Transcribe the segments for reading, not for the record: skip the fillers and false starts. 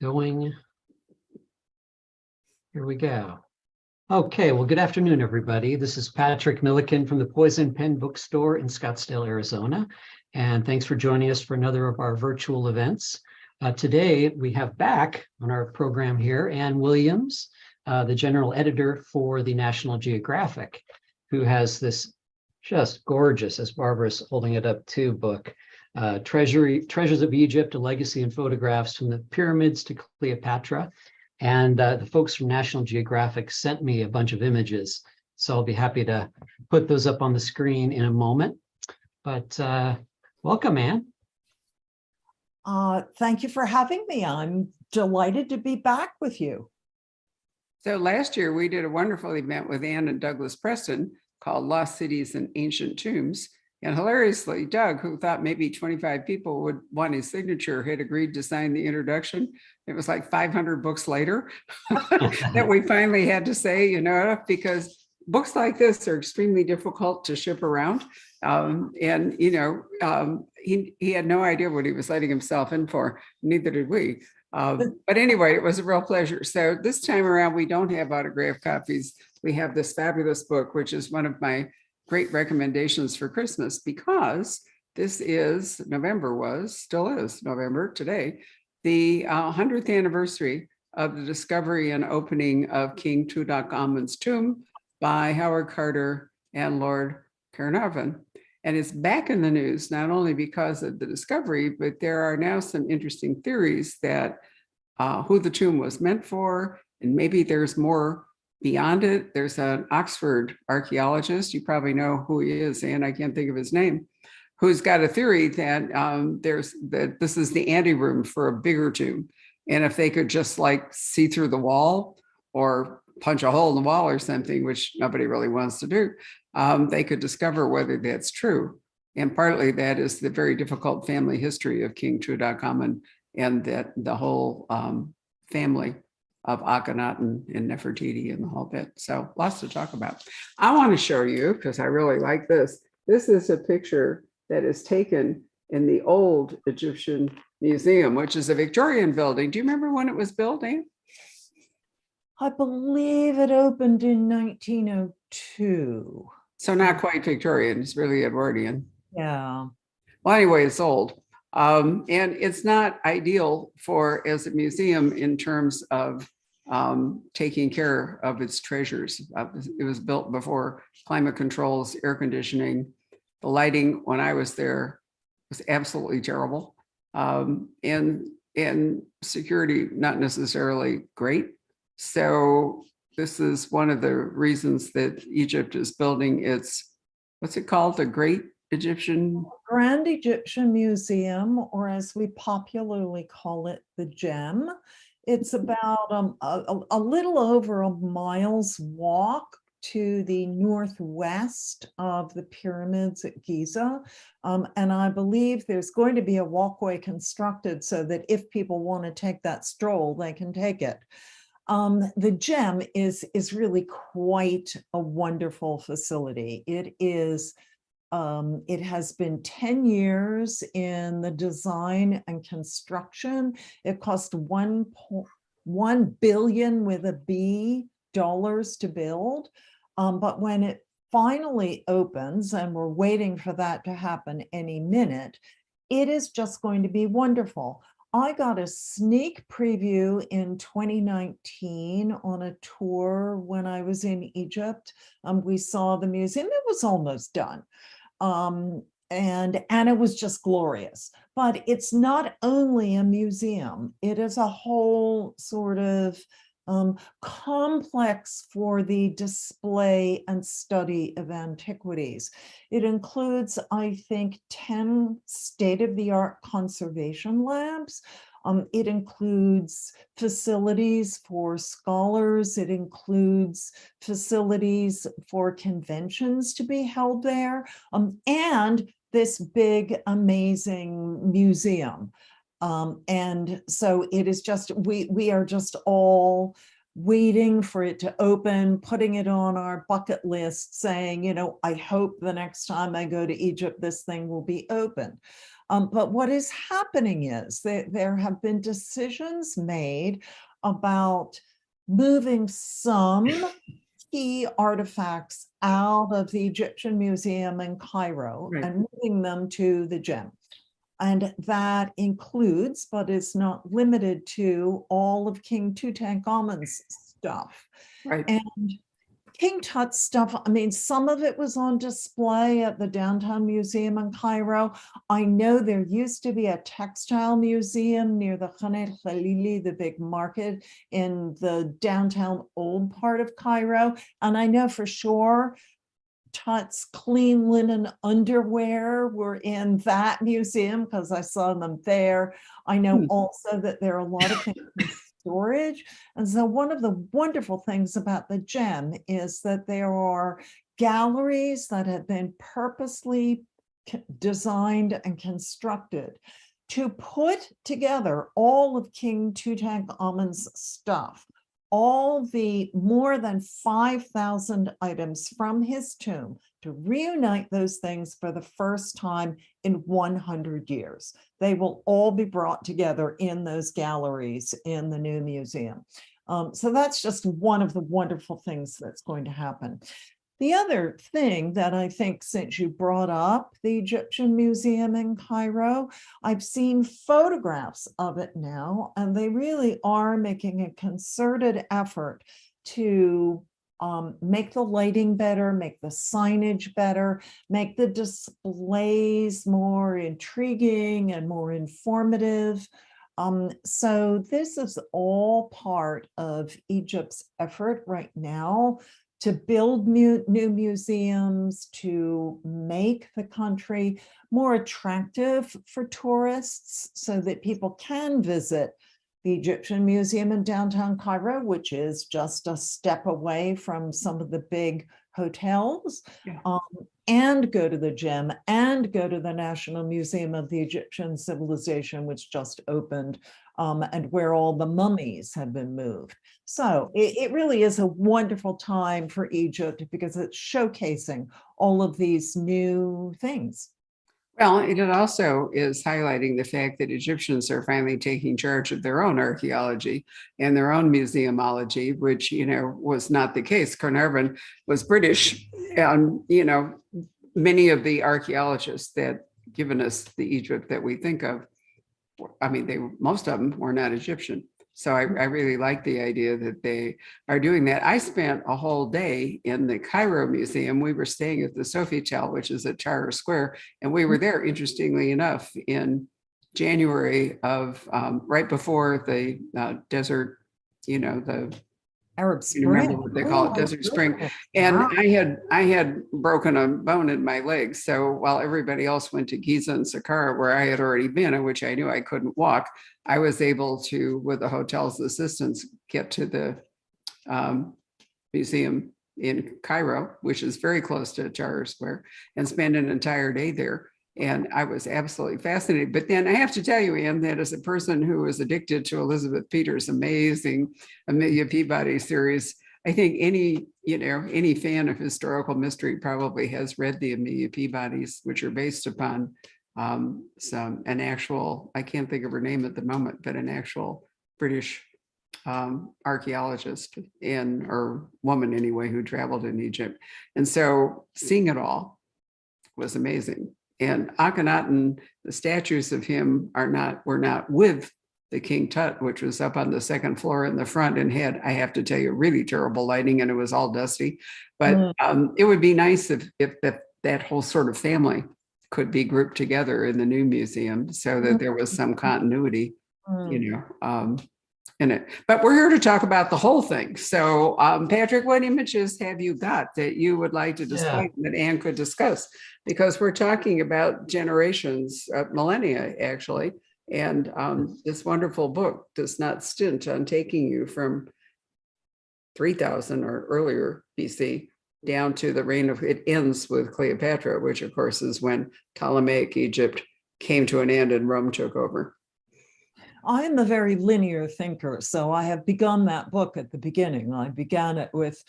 Going. Here we go. Okay, well, good afternoon, everybody. This is Patrick Milliken from the Poison Pen Bookstore in Scottsdale, Arizona. And thanks for joining us for another of our virtual events. Today, we have back on our program here, Ann Williams, the general editor for the National Geographic, who has this just gorgeous, as Barbara's holding it up too, book, Treasures of Egypt, A Legacy and Photographs from the Pyramids to Cleopatra. And the folks from National Geographic sent me a bunch of images. So I'll be happy to put those up on the screen in a moment. But welcome, Ann. Thank you for having me. I'm delighted to be back with you. So last year we did a wonderful event with Ann and Douglas Preston called Lost Cities and Ancient Tombs. And hilariously, Doug, who thought maybe 25 people would want his signature, had agreed to sign the introduction. It was like 500 books later that we finally had to say, because books like this are extremely difficult to ship around. He had no idea what he was letting himself in for. Neither did we. But anyway, it was a real pleasure. So this time around, we don't have autographed copies. We have this fabulous book, which is one of my great recommendations for Christmas, because this is still is November today, the 100th anniversary of the discovery and opening of King Tutankhamun's tomb by Howard Carter and Lord Carnarvon. And it's back in the news, not only because of the discovery, but there are now some interesting theories that who the tomb was meant for, and maybe there's more beyond it. There's an Oxford archaeologist, you probably know who he is, and I can't think of his name, who's got a theory that this is the anteroom for a bigger tomb. And if they could just like see through the wall or punch a hole in the wall or something, which nobody really wants to do, they could discover whether that's true. And partly that is the very difficult family history of King Tutankhamun and that the whole family of Akhenaten and Nefertiti and the whole bit. So lots to talk about. I want to show you, because I really like this. This is a picture that is taken in the old Egyptian Museum, which is a Victorian building. Do you remember when it was built, Anne? I believe it opened in 1902. So not quite Victorian, it's really Edwardian. Yeah. Well, anyway, it's old. And it's not ideal as a museum in terms of taking care of its treasures. It was built before climate controls, air conditioning. The lighting when I was there was absolutely terrible. And security, not necessarily great. So this is one of the reasons that Egypt is building its, what's it called? The Great Grand Egyptian Museum, or as we popularly call it, the GEM. It's about a little over a mile's walk to the northwest of the pyramids at Giza. And I believe there's going to be a walkway constructed so that if people want to take that stroll, they can take it. The GEM is really quite a wonderful facility. It has been 10 years in the design and construction. It cost $1 billion with a B dollars to build. But when it finally opens, and we're waiting for that to happen any minute, it is just going to be wonderful. I got a sneak preview in 2019 on a tour when I was in Egypt. We saw the museum. It was almost done. And it was just glorious. But it's not only a museum, it is a whole sort of complex for the display and study of antiquities. It includes, I think, 10 state-of-the-art conservation labs. It includes facilities for scholars. It includes facilities for conventions to be held there, and this big, amazing museum. And so it is just, we are just all waiting for it to open, putting it on our bucket list, saying, I hope the next time I go to Egypt, this thing will be open. But what is happening is that there have been decisions made about moving some key artifacts out of the Egyptian Museum in Cairo Right. and moving them to the gem. And that includes, but is not limited to, all of King Tutankhamun's stuff. Right. And King Tut's stuff, I mean, some of it was on display at the Downtown Museum in Cairo. I know there used to be a textile museum near the Khan el Khalili, the big market in the downtown old part of Cairo. And I know for sure Tut's clean linen underwear were in that museum because I saw them there. I know also that there are a lot of things in storage. And so one of the wonderful things about the gem is that there are galleries that have been purposely designed and constructed to put together all of King Tutankhamun's stuff, all the more than 5,000 items from his tomb, to reunite those things for the first time in 100 years. They will all be brought together in those galleries in the new museum. So that's just one of the wonderful things that's going to happen. The other thing that I think, since you brought up the Egyptian Museum in Cairo, I've seen photographs of it now, and they really are making a concerted effort to make the lighting better, make the signage better, make the displays more intriguing and more informative. So this is all part of Egypt's effort right now to build new museums, to make the country more attractive for tourists so that people can visit the Egyptian Museum in downtown Cairo, which is just a step away from some of the big hotels, and go to the gem and go to the National Museum of the Egyptian Civilization, which just opened, and where all the mummies have been moved. So it really is a wonderful time for Egypt because it's showcasing all of these new things. Well, it also is highlighting the fact that Egyptians are finally taking charge of their own archaeology and their own museumology, which, was not the case. Carnarvon was British, and, many of the archaeologists that given us the Egypt that we think of, I mean, most of them were not Egyptian. So I really like the idea that they are doing that. I spent a whole day in the Cairo Museum. We were staying at the Sofitel, which is at Tahrir Square. And we were there, interestingly enough, in January of right before the desert, the Arab Spring. Remember what they call it, Desert Spring. And wow. I had broken a bone in my leg. So while everybody else went to Giza and Saqqara, where I had already been, and which I knew I couldn't walk, I was able to, with the hotel's assistance, get to the museum in Cairo, which is very close to Tahrir Square, and spend an entire day there. And I was absolutely fascinated. But then I have to tell you, Ann, that as a person who was addicted to Elizabeth Peters' amazing Amelia Peabody series, I think any fan of historical mystery probably has read the Amelia Peabodys, which are based upon an actual, I can't think of her name at the moment, but an actual British archaeologist or woman anyway, who traveled in Egypt. And so seeing it all was amazing. And Akhenaten, the statues of him were not with the King Tut, which was up on the second floor in the front and had, I have to tell you, really terrible lighting, and it was all dusty. But it would be nice if that whole sort of family could be grouped together in the new museum so that there was some continuity, in it. But we're here to talk about the whole thing. So Patrick, what images have you got that you would like to display that Ann could discuss? Because we're talking about generations, millennia actually, and this wonderful book does not stint on taking you from 3000 or earlier BC down to the reign of, it ends with Cleopatra, which of course is when Ptolemaic Egypt came to an end and Rome took over. I'm a very linear thinker, so I have begun that book at the beginning. I began it with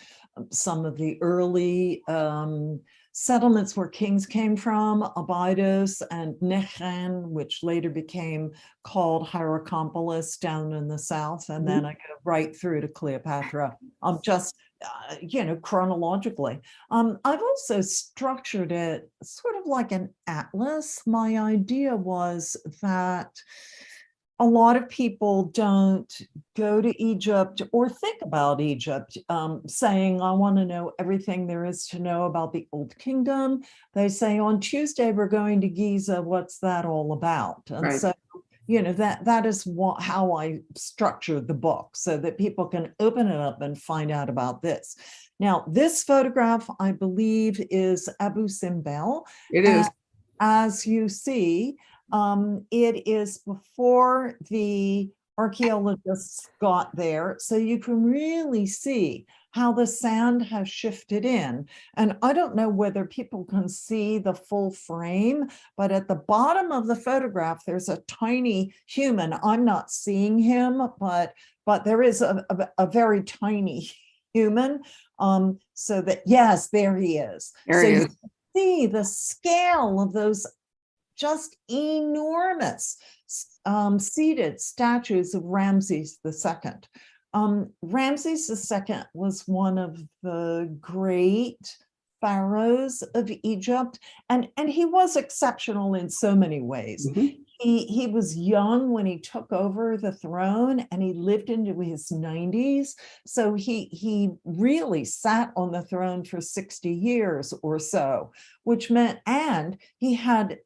some of the early settlements where kings came from, Abydos and Nechan, which later became called Hierakonpolis down in the south. And then I go right through to Cleopatra. Just, chronologically. I've also structured it sort of like an atlas. My idea was that a lot of people don't go to Egypt or think about Egypt saying, I want to know everything there is to know about the Old Kingdom. They say, on Tuesday, we're going to Giza. What's that all about? And Right. so, that is how I structured the book so that people can open it up and find out about this. Now, this photograph, I believe, is Abu Simbel. It is. As you see, it is before the archaeologists got there, so you can really see how the sand has shifted in. And I don't know whether people can see the full frame, but at the bottom of the photograph, there's a tiny human. I'm not seeing him, but there is a very tiny human. So that, yes, there he is. There he is. You see the scale of those just enormous seated statues of Ramses II. Ramses II was one of the great pharaohs of Egypt, and he was exceptional in so many ways. He was young when he took over the throne, and he lived into his 90s. So he really sat on the throne for 60 years or so, which meant, and he had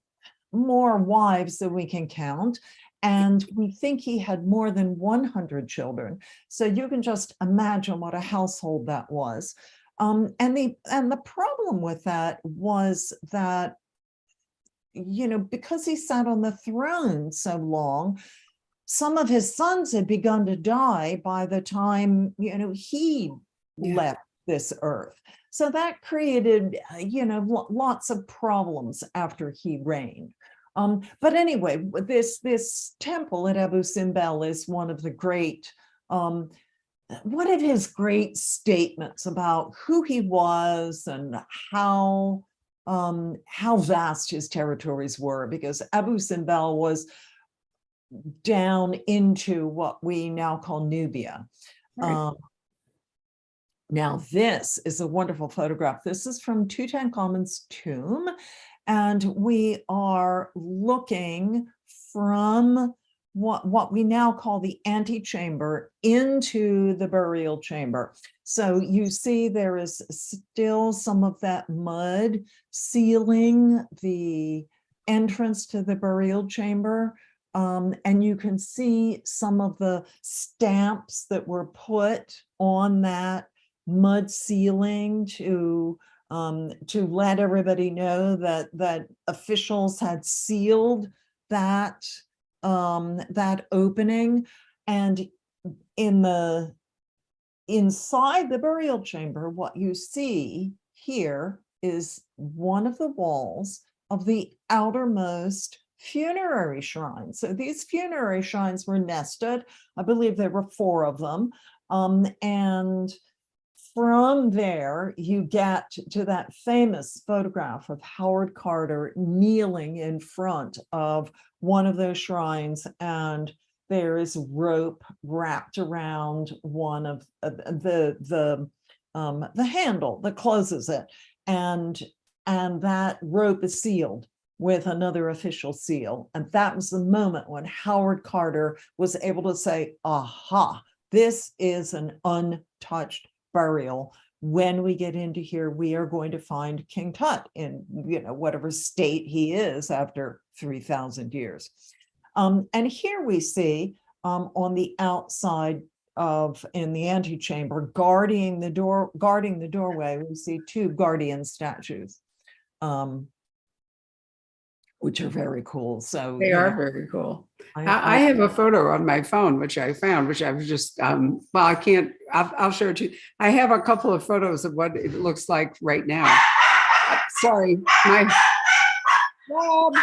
more wives than we can count. And we think he had more than 100 children. So you can just imagine what a household that was. And the problem with that was that, because he sat on the throne so long, some of his sons had begun to die by the time, he left this earth. So that created, lots of problems after he reigned. But anyway, this temple at Abu Simbel is one of the great, one of his great statements about who he was and how vast his territories were, because Abu Simbel was down into what we now call Nubia. Right. Now, this is a wonderful photograph. This is from Tutankhamun's tomb, and we are looking from what we now call the antechamber into the burial chamber. So you see there is still some of that mud sealing the entrance to the burial chamber. And you can see some of the stamps that were put on that mud ceiling to let everybody know that officials had sealed that opening. And inside the burial chamber, what you see here is one of the walls of the outermost funerary shrine. So these funerary shrines were nested. I believe there were 4 of them. And from there, you get to that famous photograph of Howard Carter kneeling in front of one of those shrines, and there is rope wrapped around one of the handle that closes it, and that rope is sealed with another official seal. And that was the moment when Howard Carter was able to say, aha, this is an untouched burial. When we get into here, we are going to find King Tut in whatever state he is after 3,000 years. And here we see on the outside in the antechamber, guarding the doorway, we see 2 guardian statues, which are very cool. So They are very cool. I have a photo on my phone, which I found, which I was just, I'll show it to you. I have a couple of photos of what it looks like right now. Sorry, my dog.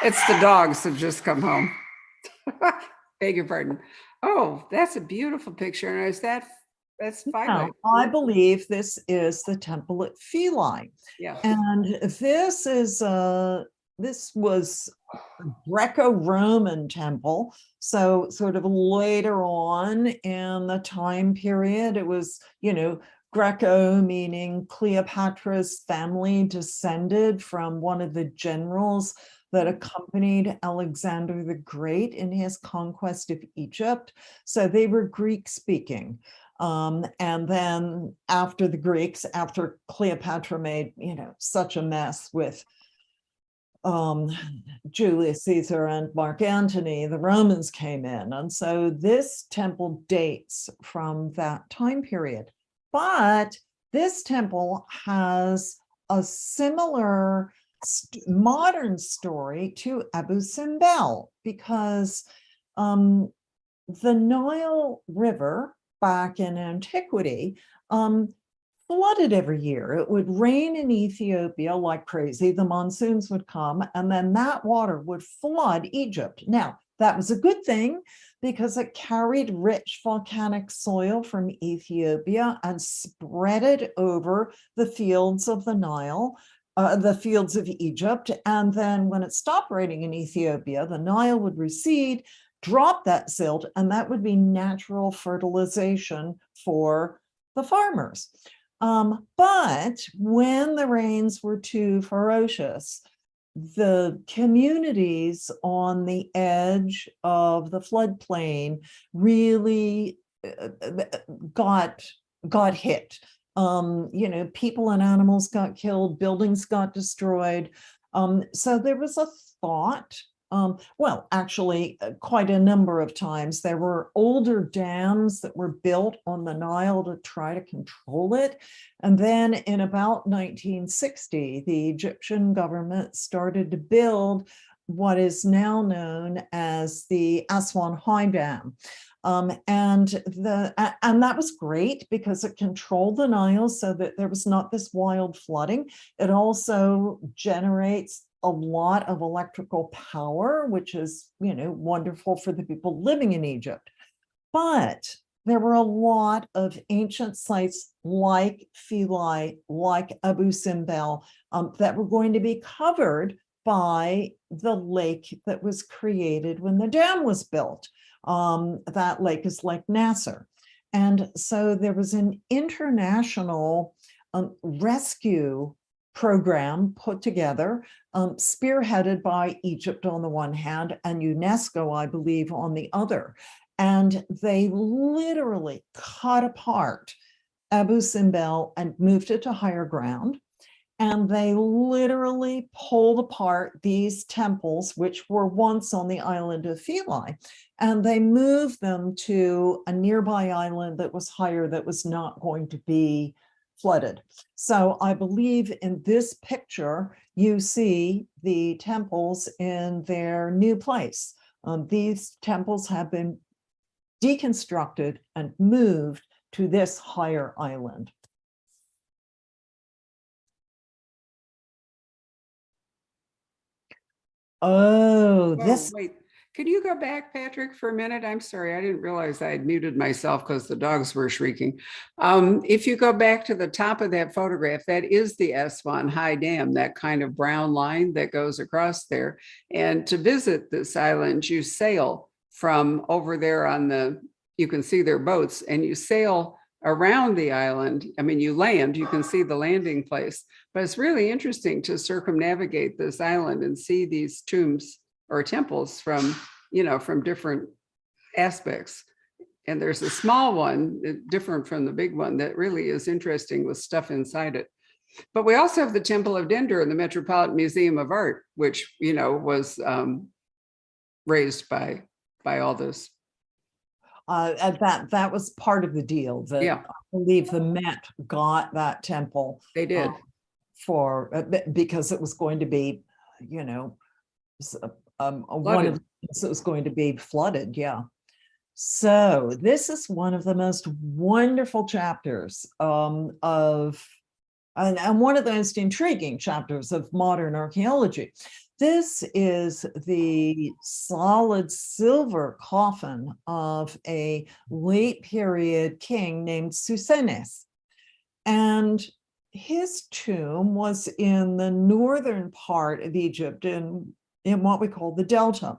It's the dogs that just come home. Beg your pardon. Oh, that's a beautiful picture. And is that That's Now, phylae. I believe this is the temple at Philae. Yeah. And this was a Greco-Roman temple. So sort of later on in the time period, it was, Greco, meaning Cleopatra's family descended from one of the generals that accompanied Alexander the Great in his conquest of Egypt. So they were Greek speaking. And then after the Greeks, after Cleopatra made, such a mess with Julius Caesar and Mark Antony, the Romans came in. And so this temple dates from that time period. But this temple has a similar modern story to Abu Simbel, because the Nile River back in antiquity flooded every year. It would rain in Ethiopia like crazy. The monsoons would come, and then that water would flood Egypt. Now, that was a good thing because it carried rich volcanic soil from Ethiopia and spread it over the fields of the Nile, the fields of Egypt. And then when it stopped raining in Ethiopia, the Nile would recede, drop that silt, and that would be natural fertilization for the farmers. But when the rains were too ferocious, the communities on the edge of the floodplain really got hit. People and animals got killed, buildings got destroyed. So there was a thought. Actually, quite a number of times there were older dams that were built on the Nile to try to control it. And then in about 1960, the Egyptian government started to build what is now known as the Aswan High Dam. And that was great because it controlled the Nile so that there was not this wild flooding. It also generates a lot of electrical power, which is, wonderful for the people living in Egypt. But there were a lot of ancient sites like Philae, like Abu Simbel, that were going to be covered by the lake that was created when the dam was built. That lake is Lake Nasser. And so there was an international rescue program put together, spearheaded by Egypt on the one hand and UNESCO, I believe, on the other. And they literally cut apart Abu Simbel and moved it to higher ground. And they literally pulled apart these temples, which were once on the island of Philae, and they moved them to a nearby island that was higher, that was not going to be flooded. So I believe in this picture, you see the temples in their new place. These temples have been deconstructed and moved to this higher island. Oh, this. Wait, could you go back, Patrick, for a minute? I'm sorry, I didn't realize I had muted myself because the dogs were shrieking. If you go back to the top of that photograph, that is the Aswan High Dam, that kind of brown line that goes across there. And to visit this island, you sail from over there you can see their boats, and you sail around the island. I mean, you land, you can see the landing place, but it's really interesting to circumnavigate this island and see these tombs or temples from different aspects. And there's a small one, different from the big one, that really is interesting with stuff inside it. But we also have the Temple of Dendur in the Metropolitan Museum of Art, which, was raised by all this. That was part of the deal. I believe the Met got that temple. They did. Because it was going to be, one of the things that was going to be flooded. Yeah. So this is one of the most wonderful chapters and one of the most intriguing chapters of modern archaeology. This is the solid silver coffin of a late period king named Susenes. And his tomb was in the northern part of Egypt in what we call the Delta.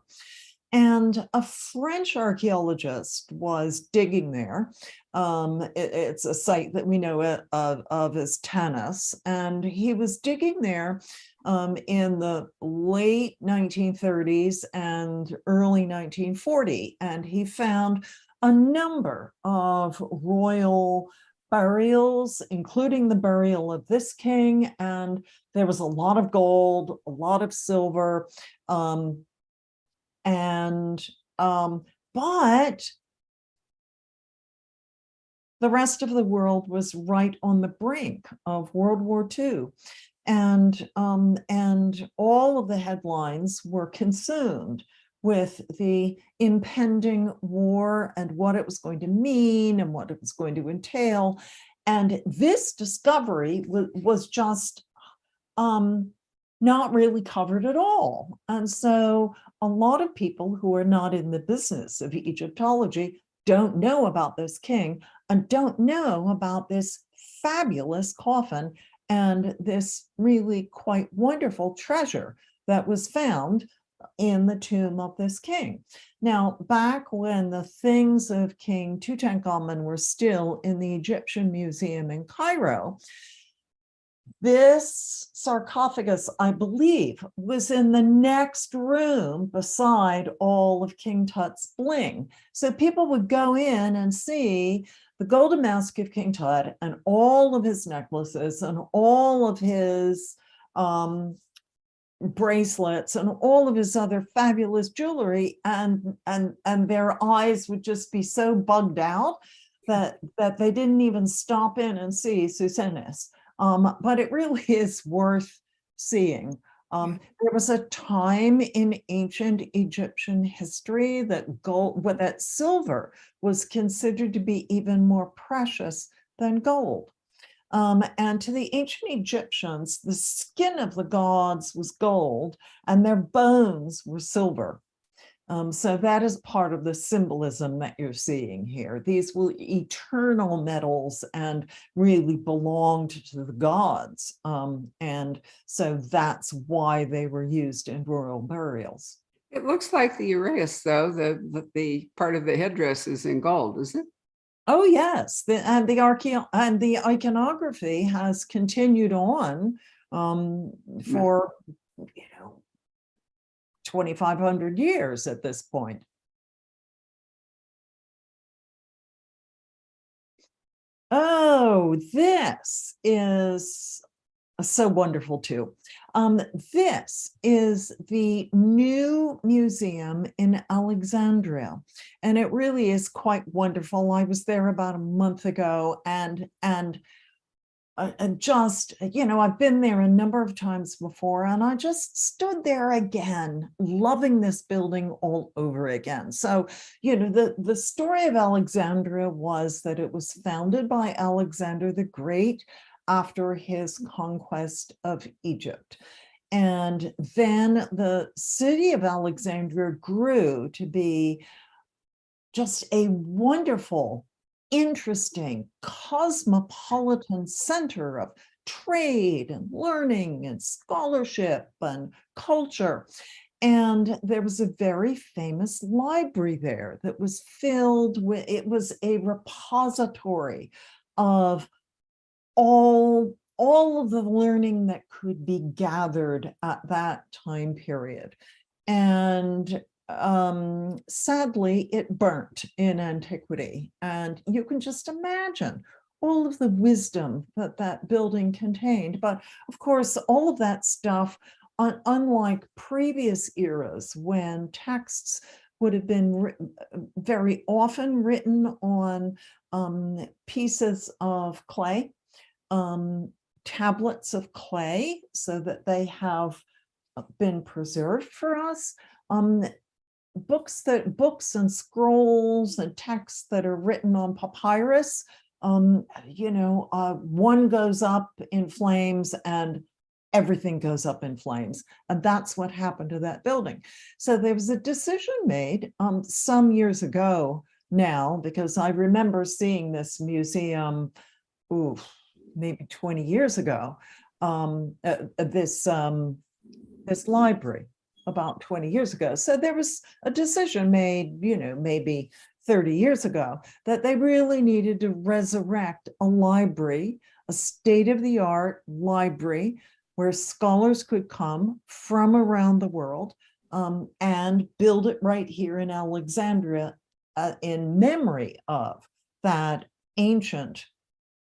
And a French archaeologist was digging there. It's a site that we know of as Tanis, and he was digging there in the late 1930s and early 1940, and he found a number of royal burials, including the burial of this king, and there was a lot of gold, a lot of silver, but the rest of the world was right on the brink of World War II. And all of the headlines were consumed with the impending war and what it was going to mean and what it was going to entail. And this discovery was just not really covered at all. And so a lot of people who are not in the business of Egyptology don't know about this king and don't know about this fabulous coffin and this really quite wonderful treasure that was found in the tomb of this king. Now, back when the things of King Tutankhamun were still in the Egyptian Museum in Cairo, this sarcophagus, I believe, was in the next room beside all of King Tut's bling. So people would go in and see the golden mask of King Tut and all of his necklaces and all of his bracelets and all of his other fabulous jewelry, and their eyes would just be so bugged out that they didn't even stop in and see Susenes. But it really is worth seeing. There was a time in ancient Egyptian history that that silver was considered to be even more precious than gold. And to the ancient Egyptians, the skin of the gods was gold and their bones were silver. So that is part of the symbolism that you're seeing here. These were eternal metals and really belonged to the gods. And so that's why they were used in royal burials. It looks like the uraeus, though, the part of the headdress is in gold, isn't it? Oh, yes. And the iconography has continued on for, 2,500 years at this point. Oh, this is so wonderful too. This is the new museum in Alexandria, and it really is quite wonderful. I was there about a month ago, and just, I've been there a number of times before, and I just stood there again, loving this building all over again. So, the story of Alexandria was that it was founded by Alexander the Great after his conquest of Egypt. And then the city of Alexandria grew to be just a wonderful, interesting, cosmopolitan center of trade and learning and scholarship and culture. And there was a very famous library there that was filled with, it was a repository of all of the learning that could be gathered at that time period. And sadly, it burnt in antiquity. And you can just imagine all of the wisdom that that building contained. But of course, all of that stuff, unlike previous eras when texts would have been very often written on pieces of clay, tablets of clay, so that they have been preserved for us. Books and scrolls and texts that are written on papyrus, one goes up in flames and everything goes up in flames. And that's what happened to that building. So there was a decision made some years ago now, because I remember seeing this museum, maybe 20 years ago, this library about 20 years ago. So there was a decision made, maybe 30 years ago, that they really needed to resurrect a library, a state-of-the-art library where scholars could come from around the world and build it right here in Alexandria in memory of that ancient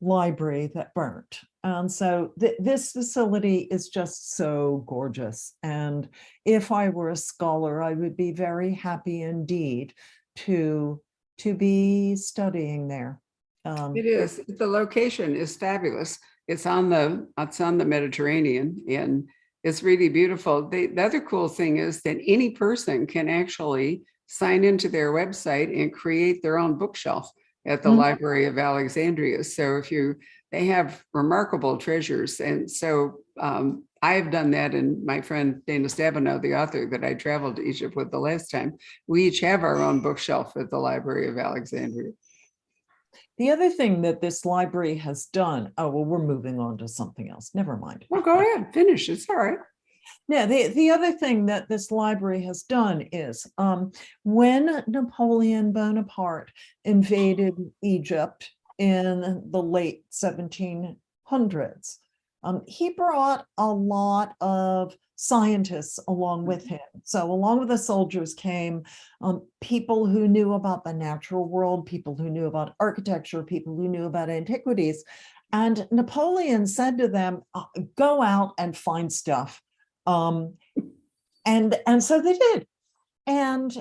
library that burnt. And so this facility is just so gorgeous. And if I were a scholar, I would be very happy indeed to be studying there. It is. The location is fabulous. It's on the Mediterranean, and it's really beautiful. The other cool thing is that any person can actually sign into their website and create their own bookshelf at the Library of Alexandria. So they have remarkable treasures. And so I've done that, and my friend Dana Stabenow, the author that I traveled to Egypt with the last time, we each have our own bookshelf at the Library of Alexandria. The other thing that this library has done, we're moving on to something else. Never mind. Well, go ahead, finish. It's all right. Yeah, the other thing that this library has done is when Napoleon Bonaparte invaded Egypt in the late 1700s, he brought a lot of scientists along with him. So along with the soldiers came people who knew about the natural world, people who knew about architecture, people who knew about antiquities. And Napoleon said to them, go out and find stuff. And so they did. And,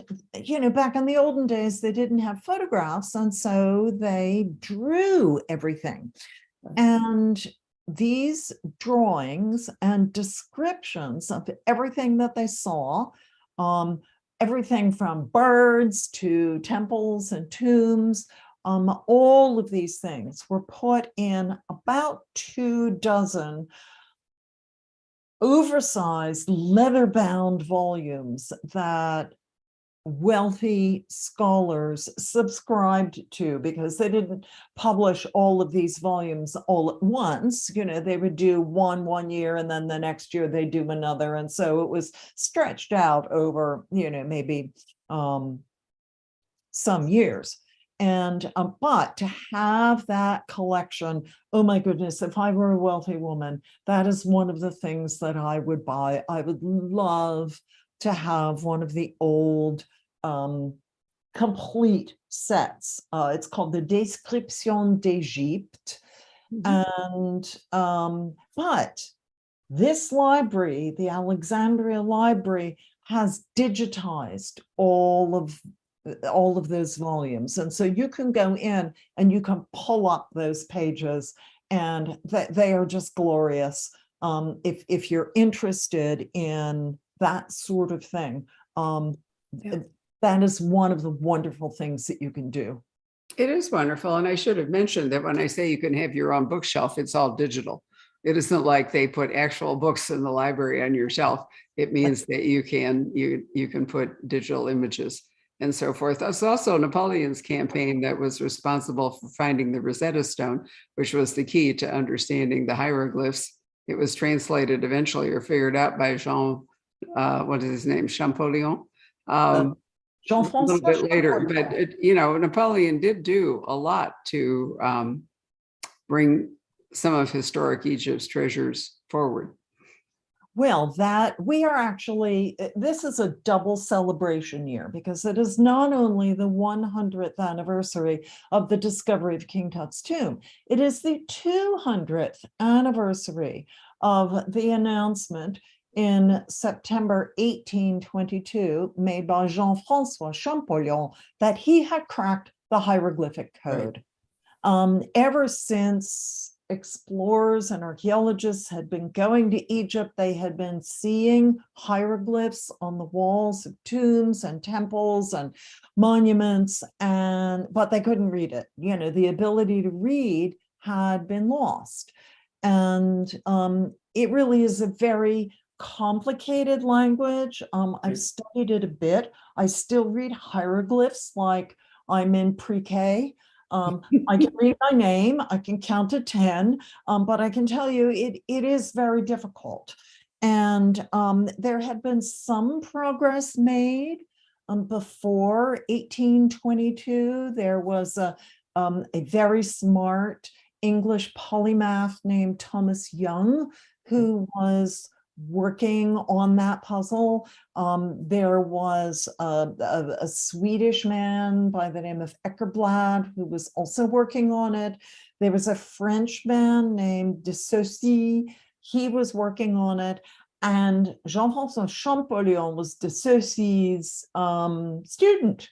back in the olden days, they didn't have photographs. And so they drew everything. And these drawings and descriptions of everything that they saw, everything from birds to temples and tombs, all of these things were put in about 24 oversized leather-bound volumes that wealthy scholars subscribed to, because they didn't publish all of these volumes all at once. They would do one year, and then the next year they do another. And so it was stretched out over, maybe some years. And but to have that collection, oh my goodness, if I were a wealthy woman, that is one of the things that I would buy. I would love to have one of the old complete sets. It's called the Description d'Égypte. And but this library, the Alexandria Library, has digitized all of those volumes. And so you can go in and you can pull up those pages, and they are just glorious. If you're interested in that sort of thing, that is one of the wonderful things that you can do. It is wonderful. And I should have mentioned that when I say you can have your own bookshelf, it's all digital. It isn't like they put actual books in the library on your shelf. It means that you can put digital images and so forth. That's also Napoleon's campaign that was responsible for finding the Rosetta Stone, which was the key to understanding the hieroglyphs. It was translated eventually or figured out by Jean, what is his name, Champollion, a little bit later. But Napoleon did do a lot to bring some of historic Egypt's treasures forward. Well, we are actually, this is a double celebration year, because it is not only the 100th anniversary of the discovery of King Tut's tomb, it is the 200th anniversary of the announcement in September 1822, made by Jean-François Champollion, that he had cracked the hieroglyphic code. Right. Ever since explorers and archaeologists had been going to Egypt, they had been seeing hieroglyphs on the walls of tombs and temples and monuments, but they couldn't read it. The ability to read had been lost. And it really is a very complicated language. I've studied it a bit. I still read hieroglyphs like I'm in pre-K. I can read my name, I can count to 10, but I can tell you it is very difficult. And there had been some progress made before 1822. There was a very smart English polymath named Thomas Young who was working on that puzzle. There was a Swedish man by the name of Eckerblad who was also working on it. There was a Frenchman named de Saussure. He was working on it. And Jean-François Champollion was de Saussure's student.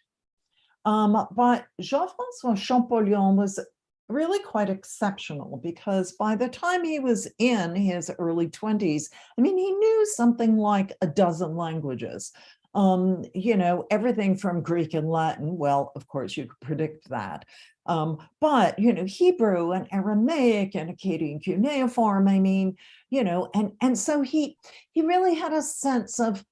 But Jean-François Champollion was really quite exceptional because by the time he was in his early 20s, I mean, he knew something like a dozen languages, you know, everything from Greek and Latin. Well, of course, you could predict that. But, you know, Hebrew and Aramaic and Akkadian cuneiform, I mean, you know, and so he really had a sense of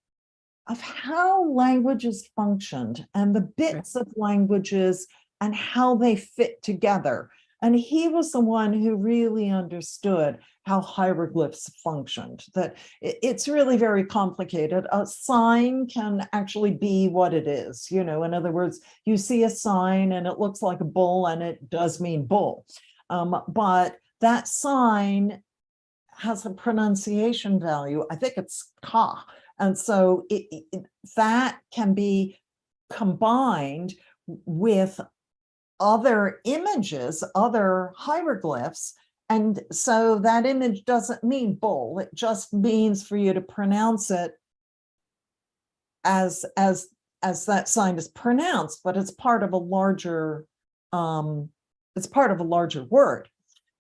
how languages functioned and the bits of languages and how they fit together. And he was the one who really understood how hieroglyphs functioned, that it's really very complicated. A sign can actually be what it is. You know, in other words, you see a sign and it looks like a bull and it does mean bull. But that sign has a pronunciation value. I think it's ka. And so that can be combined with other images, other hieroglyphs. And so that image doesn't mean bull. It just means for you to pronounce it as that sign is pronounced, but it's part of a larger, word.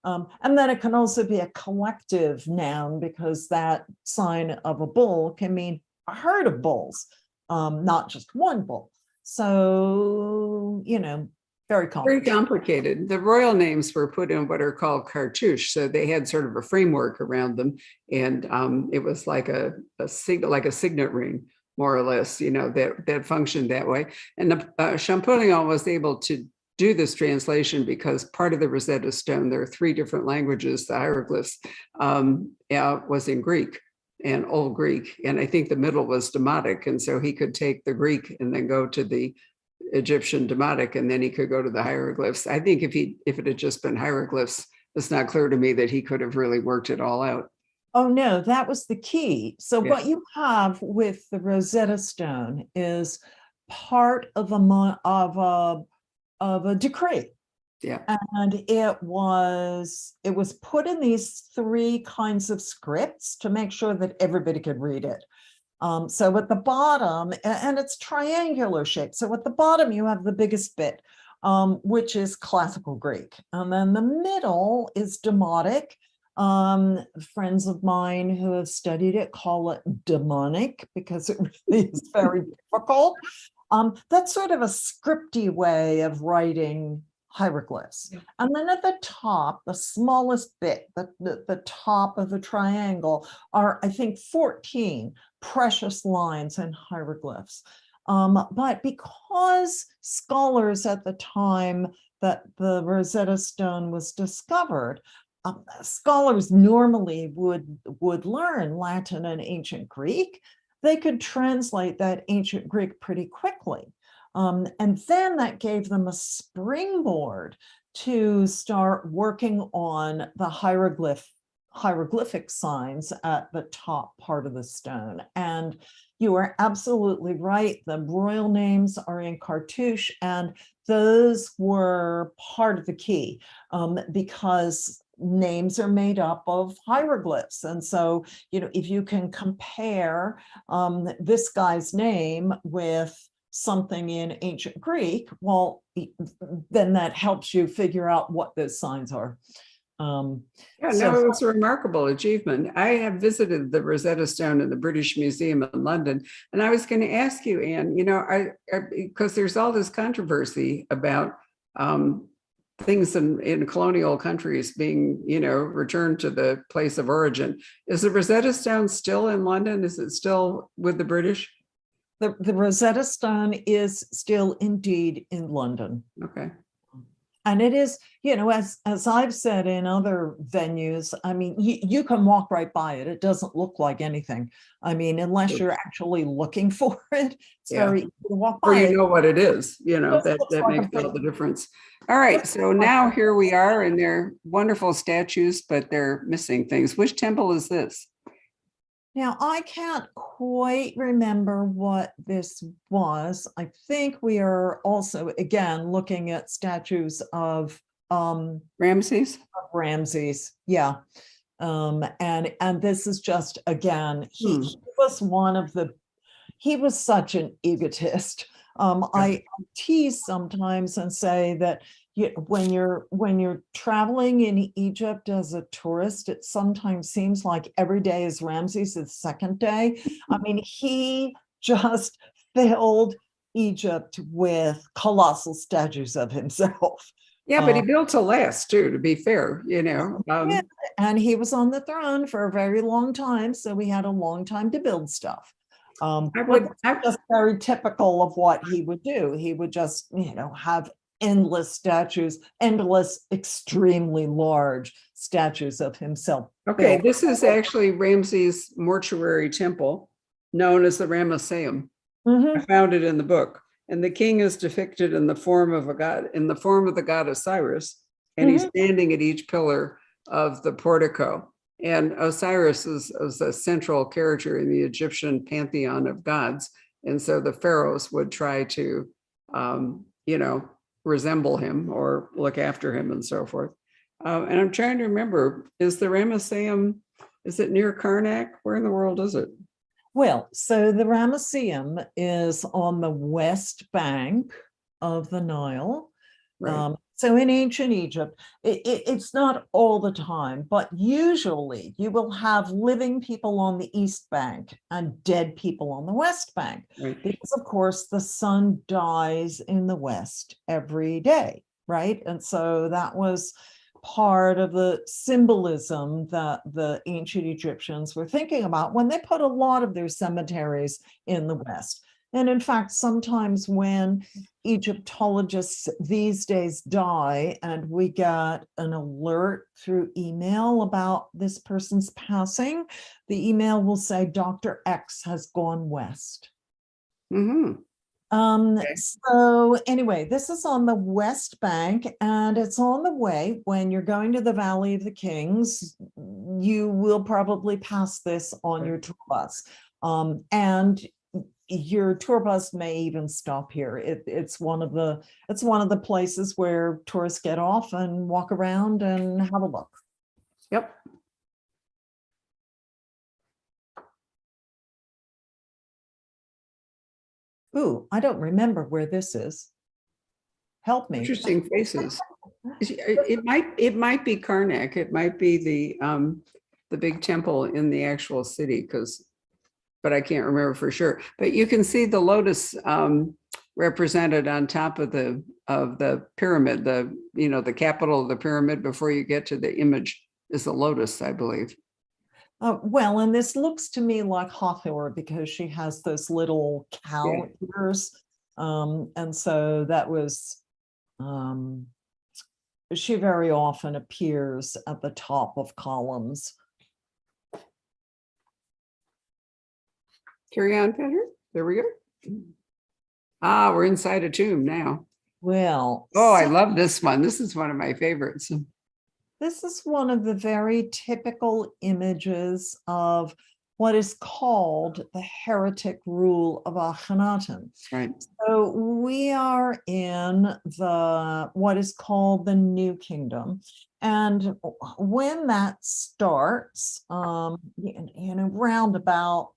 And then it can also be a collective noun because that sign of a bull can mean a herd of bulls, not just one bull. So, you know, very complicated. Very complicated. The royal names were put in what are called cartouche, so they had sort of a framework around them, and it was like a signet ring, more or less, you know, that functioned that way. And Champollion was able to do this translation because part of the Rosetta Stone, there are 3 different languages, the hieroglyphs, was in Greek and Old Greek, and I think the middle was Demotic, and so he could take the Greek and then go to the Egyptian Demotic, and then he could go to the hieroglyphs. I think if it had just been hieroglyphs, it's not clear to me that he could have really worked it all out. Oh no, that was the key. So what you have with the Rosetta Stone is part of a decree. Yeah. And it was put in these 3 kinds of scripts to make sure that everybody could read it. So at the bottom, and it's triangular shape. So at the bottom, you have the biggest bit, which is classical Greek. And then the middle is Demotic. Friends of mine who have studied it call it demonic because it really is very difficult. That's sort of a scripty way of writing hieroglyphs. And then at the top, the smallest bit, the top of the triangle are, I think, 14 precious lines in hieroglyphs. But because scholars at the time that the Rosetta Stone was discovered, scholars normally would learn Latin and ancient Greek, they could translate that ancient Greek pretty quickly. And then that gave them a springboard to start working on the hieroglyphic signs at the top part of the stone. And you are absolutely right. The royal names are in cartouche, and those were part of the key because names are made up of hieroglyphs. And so, you know, if you can compare this guy's name with something in ancient Greek, well, then that helps you figure out what those signs are. It was a remarkable achievement. I have visited the Rosetta Stone in the British Museum in London, and I was going to ask you, Anne, you know, because there's all this controversy about things in colonial countries being, returned to the place of origin. Is the Rosetta Stone still in London? Is it still with the British? The Rosetta Stone is still indeed in London. Okay. And it is, as I've said in other venues, I mean, you can walk right by it. It doesn't look like anything. I mean, unless you're actually looking for it, it's very easy to walk by Or you it. know what it is, It that looks like makes a all the difference. All right, so now here we are, and they're wonderful statues, but they're missing things. Which temple is this? Now, I can't quite remember what this was. I think we are also, again, looking at statues of Ramses? Ramses. Yeah. And this is just, again, Hmm. he was he was such an egotist. I tease sometimes and say that when you're traveling in Egypt as a tourist, it sometimes seems like every day is Ramses' second day. I mean, he just filled Egypt with colossal statues of himself. Yeah, but he built to last too, to be fair, Yeah, and he was on the throne for a very long time, so we had a long time to build stuff. Just very typical of what he would do. He would just, have endless statues, endless, extremely large statues of himself. Okay, this is actually Ramses' mortuary temple, known as the Ramesseum. I found it in the book. And the king is depicted in the form of a god, in the form of the god Osiris, and he's standing at each pillar of the portico. And Osiris is a central character in the Egyptian pantheon of gods. And so the pharaohs would try to, resemble him or look after him and so forth. And I'm trying to remember, is the Ramesseum, is it near Karnak? Where in the world is it? Well, so the Ramesseum is on the west bank of the Nile. Right. So in ancient Egypt, it's not all the time, but usually you will have living people on the east bank and dead people on the west bank. Right. Because of course the sun dies in the west every day, right? And so that was part of the symbolism that the ancient Egyptians were thinking about when they put a lot of their cemeteries in the west. And in fact, sometimes when Egyptologists these days die and we get an alert through email about this person's passing, the email will say Dr. X has gone west. So anyway, this is on the west bank, and it's on the way. When you're going to the Valley of the Kings, you will probably pass this on your tour bus. And your tour bus may even stop here. It's one of the places where tourists get off and walk around and have a look. Yep. Ooh, I don't remember where this is. Help me. Interesting faces. It might be Karnak. It might be the big temple in the actual city, but I can't remember for sure. But you can see the lotus represented on top of the pyramid. The capital of the pyramid before you get to the image is the lotus, I believe. Well, and this looks to me like Hathor because she has those little cow ears. And so that was, she very often appears at the top of columns. Carry on, Peter. There we go. Ah, we're inside a tomb now. Well. Oh, I love this one. This is one of my favorites. This is one of the very typical images of what is called the heretic rule of Akhenaten. Right. So we are in what is called the New Kingdom. And when that starts, around about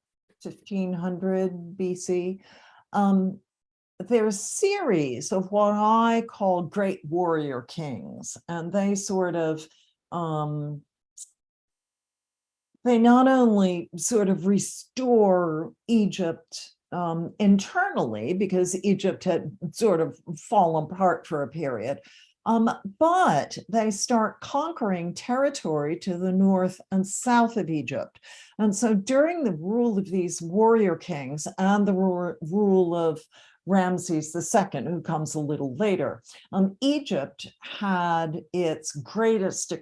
1500 BC, there's a series of what I call great warrior kings, and they sort of, they not only sort of restore Egypt internally, because Egypt had sort of fallen apart for a period, But they start conquering territory to the north and south of Egypt. And so during the rule of these warrior kings and the rule of Ramses II, who comes a little later, Egypt had its greatest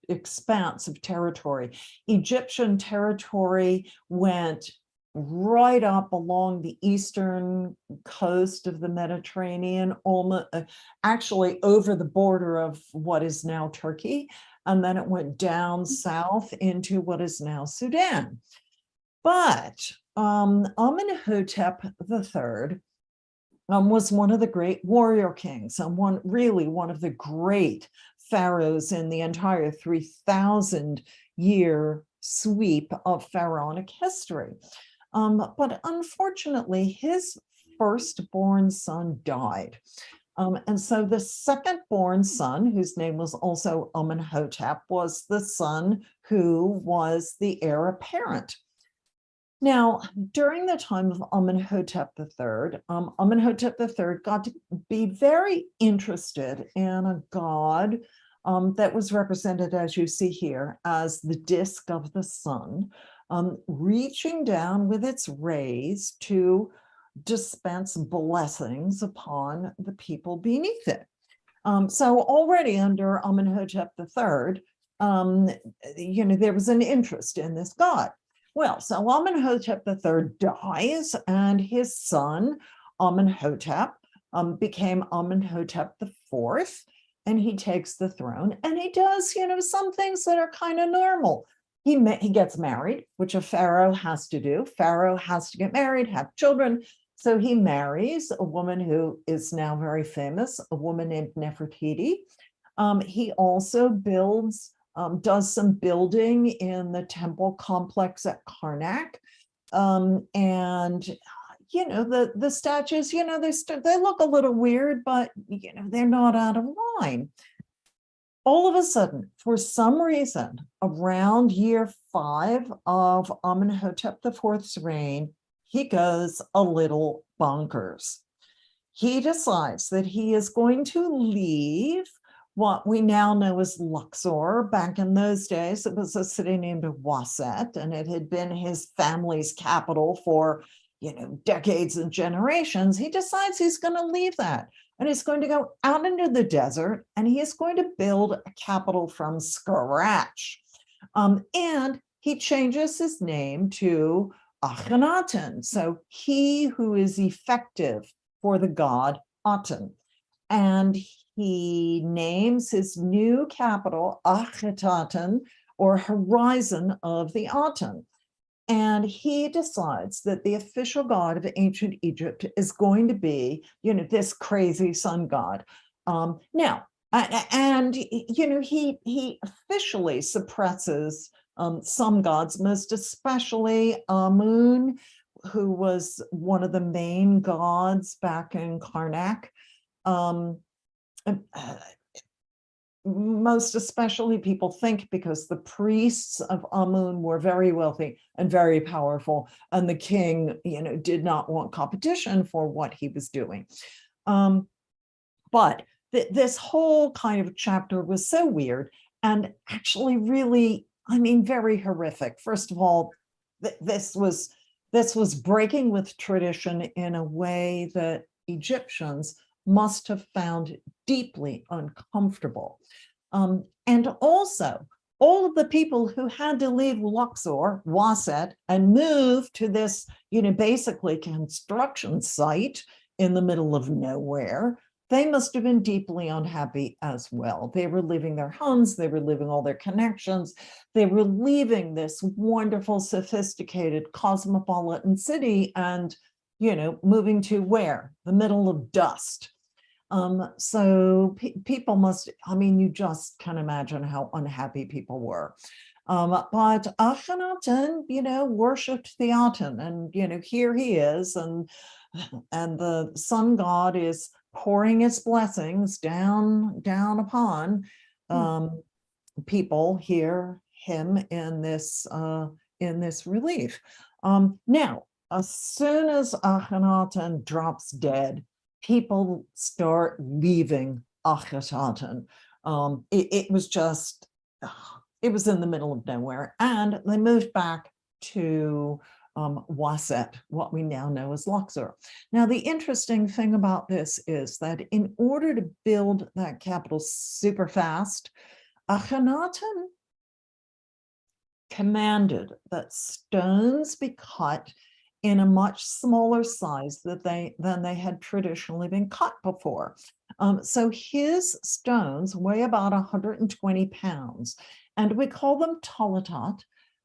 expanse of territory. Egyptian territory went right up along the eastern coast of the Mediterranean, almost actually over the border of what is now Turkey, and then it went down south into what is now Sudan. But Amenhotep III was one of the great warrior kings and one of the great pharaohs in the entire 3,000-year sweep of pharaonic history. But unfortunately, his firstborn son died. And so the second-born son, whose name was also Amenhotep, was the son who was the heir apparent. Now, during the time of Amenhotep III, Amenhotep III got to be very interested in a god that was represented, as you see here, as the disk of the sun, reaching down with its rays to dispense blessings upon the people beneath it. So already under Amenhotep III, there was an interest in this god. Well, so Amenhotep III dies, and his son Amenhotep became Amenhotep IV, and he takes the throne, and he does, some things that are kind of normal. He gets married, which a pharaoh has to do. Pharaoh has to get married, have children. So he marries a woman who is now very famous, a woman named Nefertiti. He also does some building in the temple complex at Karnak. And the statues, they look a little weird, but they're not out of line. All of a sudden, for some reason, around year 5 of Amenhotep IV's reign, he goes a little bonkers. He decides that he is going to leave what we now know as Luxor. Back in those days, it was a city named Waset, and it had been his family's capital for, decades and generations. He decides he's going to leave that, and he's going to go out into the desert, and he is going to build a capital from scratch. And he changes his name to Akhenaten, so he who is effective for the god Aten. And he names his new capital Akhetaten, or Horizon of the Aten. And he decides that the official god of ancient Egypt is going to be, this crazy sun god. He officially suppresses some gods, most especially Amun, who was one of the main gods back in Karnak. Most especially, people think, because the priests of Amun were very wealthy and very powerful, and the king, did not want competition for what he was doing. But this whole kind of chapter was so weird and actually really, very horrific. First of all, this was breaking with tradition in a way that Egyptians must have found deeply uncomfortable. And also, all of the people who had to leave Luxor, Waset, and move to this, basically construction site in the middle of nowhere, they must have been deeply unhappy as well. They were leaving their homes, they were leaving all their connections, they were leaving this wonderful, sophisticated, cosmopolitan city and, moving to where? The middle of dust. So people must, you just can imagine how unhappy people were. But Akhenaten, worshipped the Aten, and, here he is, and the sun god is pouring its blessings down upon people. Hear him in this relief. Now, as soon as Akhenaten drops dead, people start leaving Akhenaten. It was just, it was in the middle of nowhere. And they moved back to Waset, what we now know as Luxor. Now, the interesting thing about this is that in order to build that capital super fast, Akhenaten commanded that stones be cut in a much smaller size than they had traditionally been cut before. So his stones weigh about 120 pounds, and we call them talatat,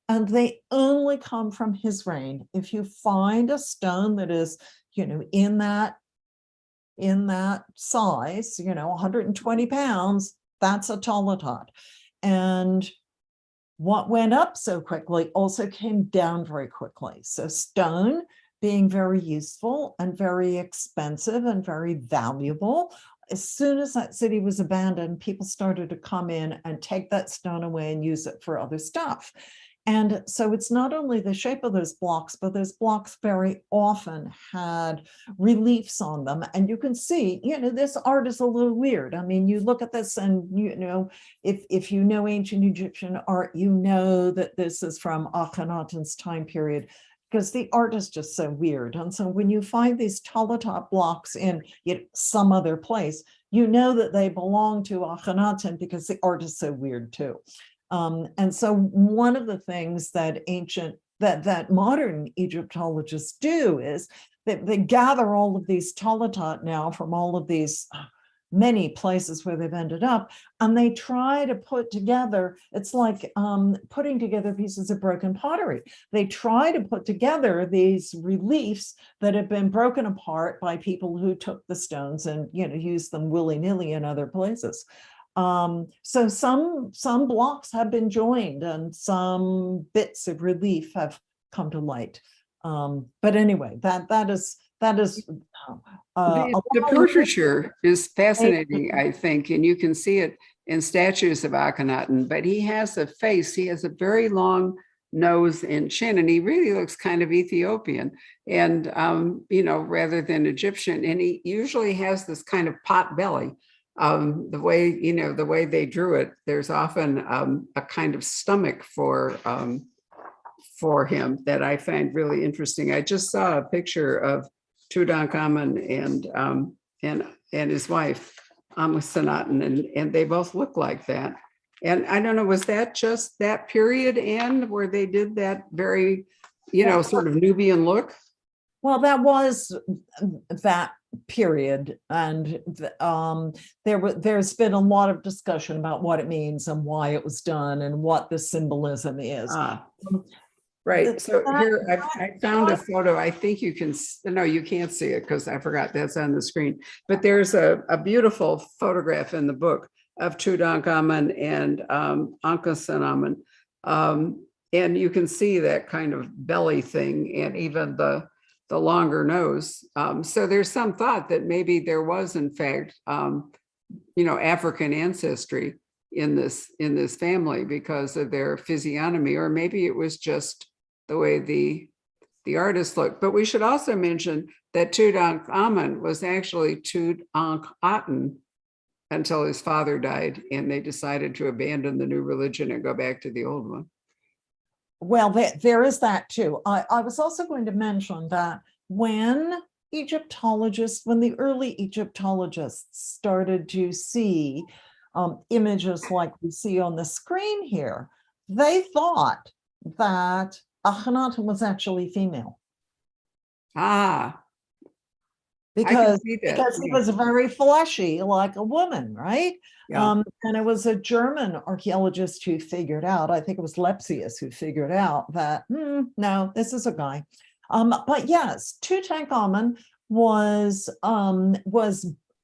and they only come from his reign. If you find a stone that is, in that size, 120 pounds, that's a talatat. And what went up so quickly also came down very quickly. So stone being very useful and very expensive and very valuable. As soon as that city was abandoned, people started to come in and take that stone away and use it for other stuff. And so it's not only the shape of those blocks, but those blocks very often had reliefs on them. And you can see, this art is a little weird. I mean, you look at this and, if you know ancient Egyptian art, you know that this is from Akhenaten's time period, because the art is just so weird. And so when you find these talatat blocks in some other place, you know that they belong to Akhenaten because the art is so weird too. And so one of the things that modern Egyptologists do is that they gather all of these talatat now from all of these many places where they've ended up, and they try to put together, it's like putting together pieces of broken pottery. They try to put together these reliefs that have been broken apart by people who took the stones and used them willy-nilly in other places. So some blocks have been joined and some bits of relief have come to light. But anyway, that is the portraiture is fascinating, I think, and you can see it in statues of Akhenaten, but he has a face, he has a very long nose and chin, and he really looks kind of Ethiopian and, rather than Egyptian. And he usually has this kind of pot belly. The way they drew it, there's often a kind of stomach for him that I find really interesting. I just saw a picture of Tutankhamun and his wife Akhenaten, and they both look like that. And I don't know, was that just that period, Anne, where they did that very, sort of Nubian look? Well, that was that period, and there's been a lot of discussion about what it means and why it was done and what the symbolism is. Right. So here I found a photo. I think you can, no, you can't see it because I forgot that's on the screen. But there's a beautiful photograph in the book of Tutankhamun and Ankhesenamun. And you can see that kind of belly thing and even the longer nose. So there's some thought that maybe there was, in fact, African ancestry in this family because of their physiognomy, or maybe it was just the way the artist looked. But we should also mention that Tutankhamun was actually Tutankhaten until his father died, and they decided to abandon the new religion and go back to the old one. Well, there is that too. I was also going to mention that when the early Egyptologists started to see images like we see on the screen here, they thought that Akhenaten was actually female. Because he was very fleshy, like a woman, right? Yeah. And it was a German archaeologist who figured out, I think it was Lepsius who figured out that, no, this is a guy. But yes, Tutankhamun was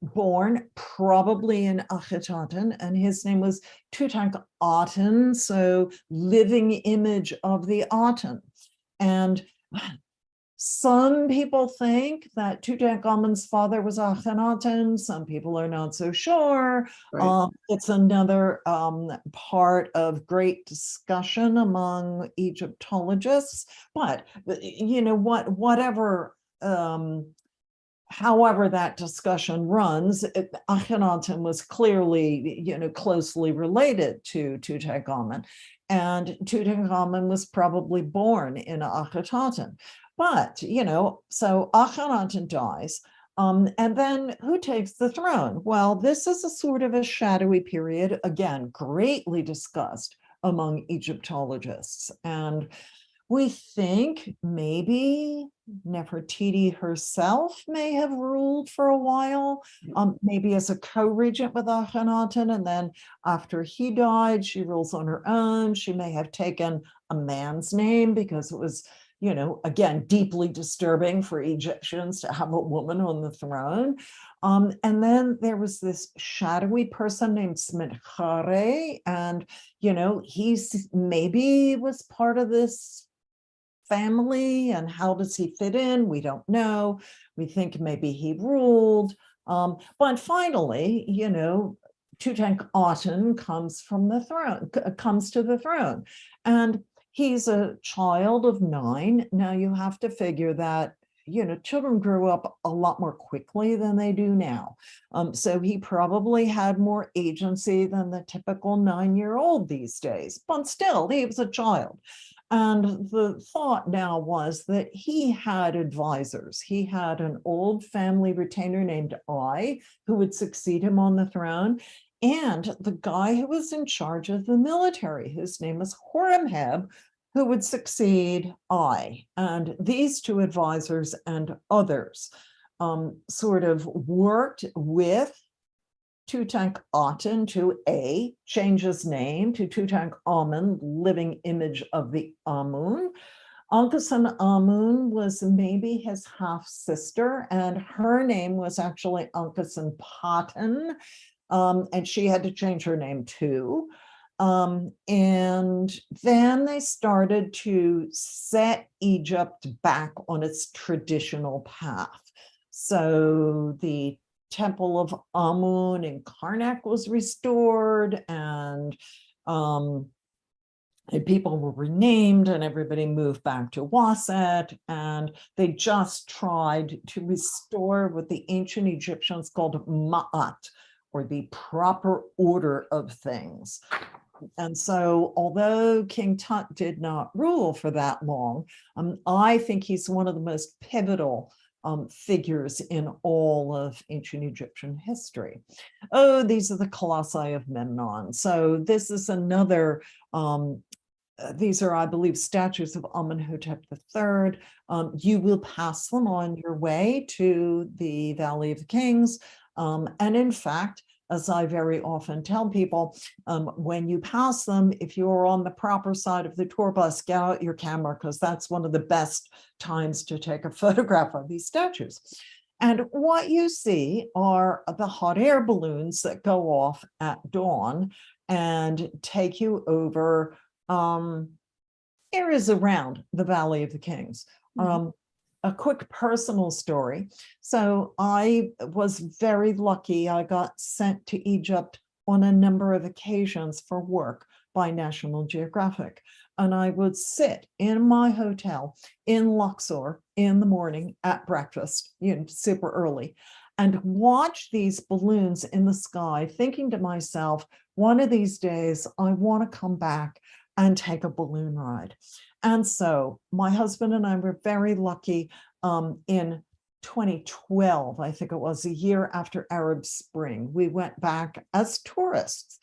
born probably in Akhenaten, and his name was Tutankhaten, so living image of the Aten. And some people think that Tutankhamun's father was Akhenaten. Some people are not so sure. Right. It's another part of great discussion among Egyptologists. But whatever however that discussion runs, Akhenaten was clearly, closely related to Tutankhamun, and Tutankhamun was probably born in Akhenaten. But, so Akhenaten dies. And then who takes the throne? Well, this is a sort of a shadowy period, again, greatly discussed among Egyptologists. And we think maybe Nefertiti herself may have ruled for a while, maybe as a co-regent with Akhenaten, and then after he died, she rules on her own. She may have taken a man's name because it was, again, deeply disturbing for Egyptians to have a woman on the throne. And then there was this shadowy person named Smenkhare, and, he's maybe was part of this family, and how does he fit in? We don't know. We think maybe he ruled. But finally, Tutankhaten comes to the throne. And he's a child of 9. Now you have to figure that, children grew up a lot more quickly than they do now. So he probably had more agency than the typical 9-year-old these days, but still, he was a child. And the thought now was that he had advisors. He had an old family retainer named Ai, who would succeed him on the throne, and the guy who was in charge of the military, whose name was Horemheb, who would succeed Ai. And these two advisors and others sort of worked with Tutankhaten to change his name to Tutankhamun, living image of the Amun. Ankhesenaten Amun was maybe his half sister, and her name was actually Ankhesenaten, and she had to change her name too. And then they started to set Egypt back on its traditional path. So the Temple of Amun in Karnak was restored, and people were renamed, and everybody moved back to Waset, and they just tried to restore what the ancient Egyptians called Ma'at, or the proper order of things. And so, although King Tut did not rule for that long, I think he's one of the most pivotal figures in all of ancient Egyptian history. Oh, these are the colossi of Memnon. So this is another, these are, I believe, statues of Amenhotep III. You will pass them on your way to the Valley of the Kings. And in fact, as I very often tell people, when you pass them, if you're on the proper side of the tour bus, get out your camera, because that's one of the best times to take a photograph of these statues. And what you see are the hot air balloons that go off at dawn and take you over areas around the Valley of the Kings. A quick personal story. So I was very lucky. I got sent to Egypt on a number of occasions for work by National Geographic. And I would sit in my hotel in Luxor in the morning at breakfast, super early, and watch these balloons in the sky, thinking to myself, one of these days, I want to come back and take a balloon ride. And so my husband and I were very lucky. In 2012, I think it was, a year after Arab Spring, we went back as tourists,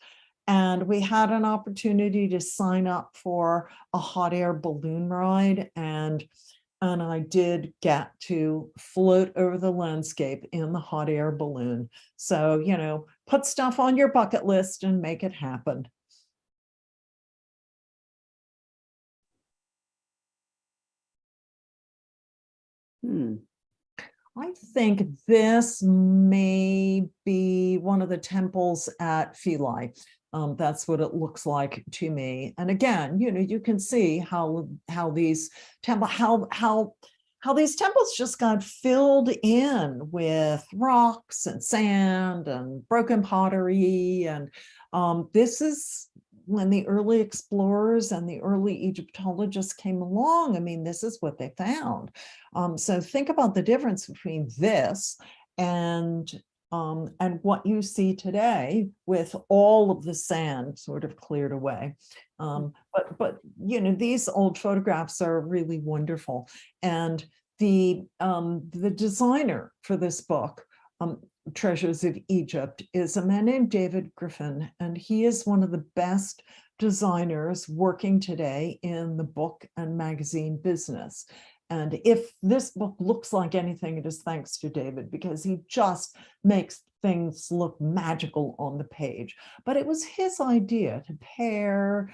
and we had an opportunity to sign up for a hot air balloon ride, and I did get to float over the landscape in the hot air balloon. So, put stuff on your bucket list and make it happen. I think this may be one of the temples at Philae. That's what it looks like to me. And again, you can see how these these temples just got filled in with rocks and sand and broken pottery. And this is when the early explorers and the early Egyptologists came along, I mean, this is what they found. So think about the difference between this and what you see today with all of the sand sort of cleared away. But you know, these old photographs are really wonderful. And the designer for this book, Treasures of Egypt, is a man named David Griffin, and he is one of the best designers working today in the book and magazine business. And if this book looks like anything, it is thanks to David, because he just makes things look magical on the page. But it was his idea to pair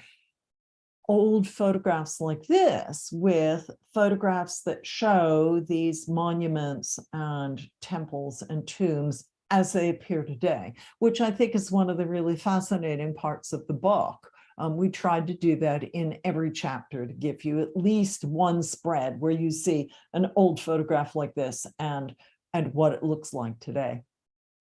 old photographs like this with photographs that show these monuments and temples and tombs as they appear today, which I think is one of the really fascinating parts of the book. We tried to do that in every chapter to give you at least one spread where you see an old photograph like this and what it looks like today.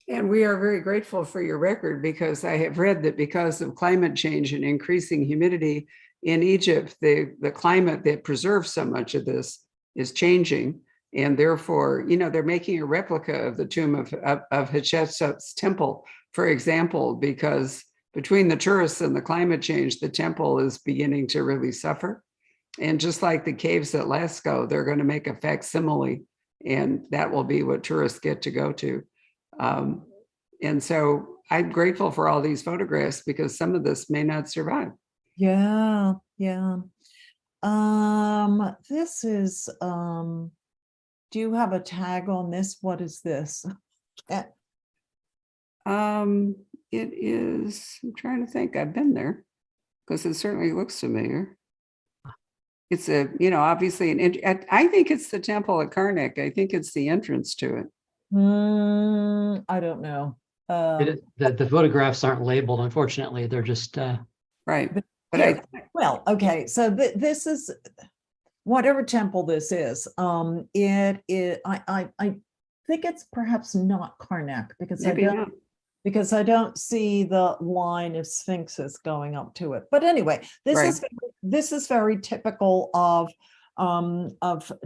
And we are very grateful for your record, because I have read that because of climate change and increasing humidity in Egypt, the climate that preserves so much of this is changing. And therefore, you know, they're making a replica of the tomb of Hatshepsut's temple, for example, because between the tourists and the climate change, the temple is beginning to really suffer. And just like the caves at Lascaux, they're going to make a facsimile, and that will be what tourists get to go to. And so I'm grateful for all these photographs, because some of this may not survive. Yeah. This is, do you have a tag on this? What is this? It is, I'm trying to think, I've been there, because it certainly looks familiar. It's a, you know, obviously, I think it's the temple at Karnak. I think it's the entrance to it. I don't know. The photographs aren't labeled, unfortunately. They're just Right. But here, well, okay, so this is whatever temple this is. I think it's perhaps not Karnak, because I don't see the line of sphinxes going up to it. But anyway, this is very typical of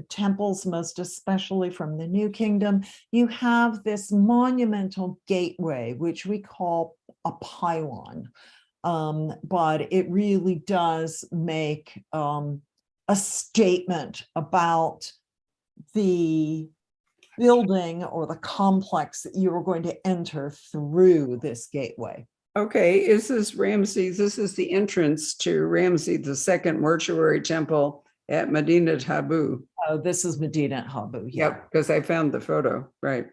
temples, most especially from the New Kingdom. You have this monumental gateway, which we call a pylon. But it really does make a statement about the building or the complex that you are going to enter through this gateway. Okay, this is Ramses. This is the entrance to Ramses II mortuary temple at Medinet Habu. Oh, this is Medinet Habu. Yeah. Yep, because I found the photo, right.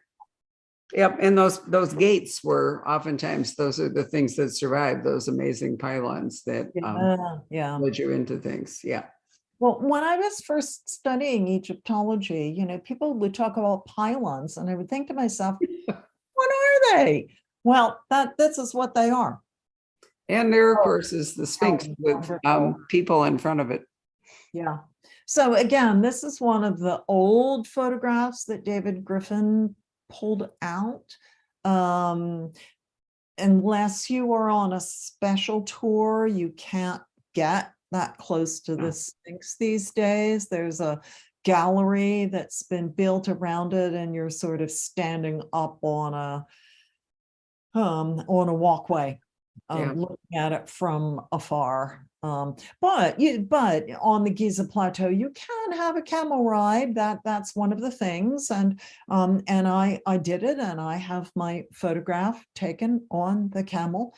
Yep, and those gates were oftentimes, those are the things that survive, those amazing pylons that led you into things. Yeah. Well, when I was first studying Egyptology, you know, people would talk about pylons, and I would think to myself, what are they? Well, this is what they are. And there, of course, is the Sphinx with people in front of it. Yeah. So again, this is one of the old photographs that David Griffin pulled out. Unless you are on a special tour, you can't get that close to the Sphinx these days. There's a gallery that's been built around it, and you're sort of standing up on a walkway, looking at it from afar. But on the Giza Plateau, you can have a camel ride. That's one of the things, and I did it, and I have my photograph taken on the camel.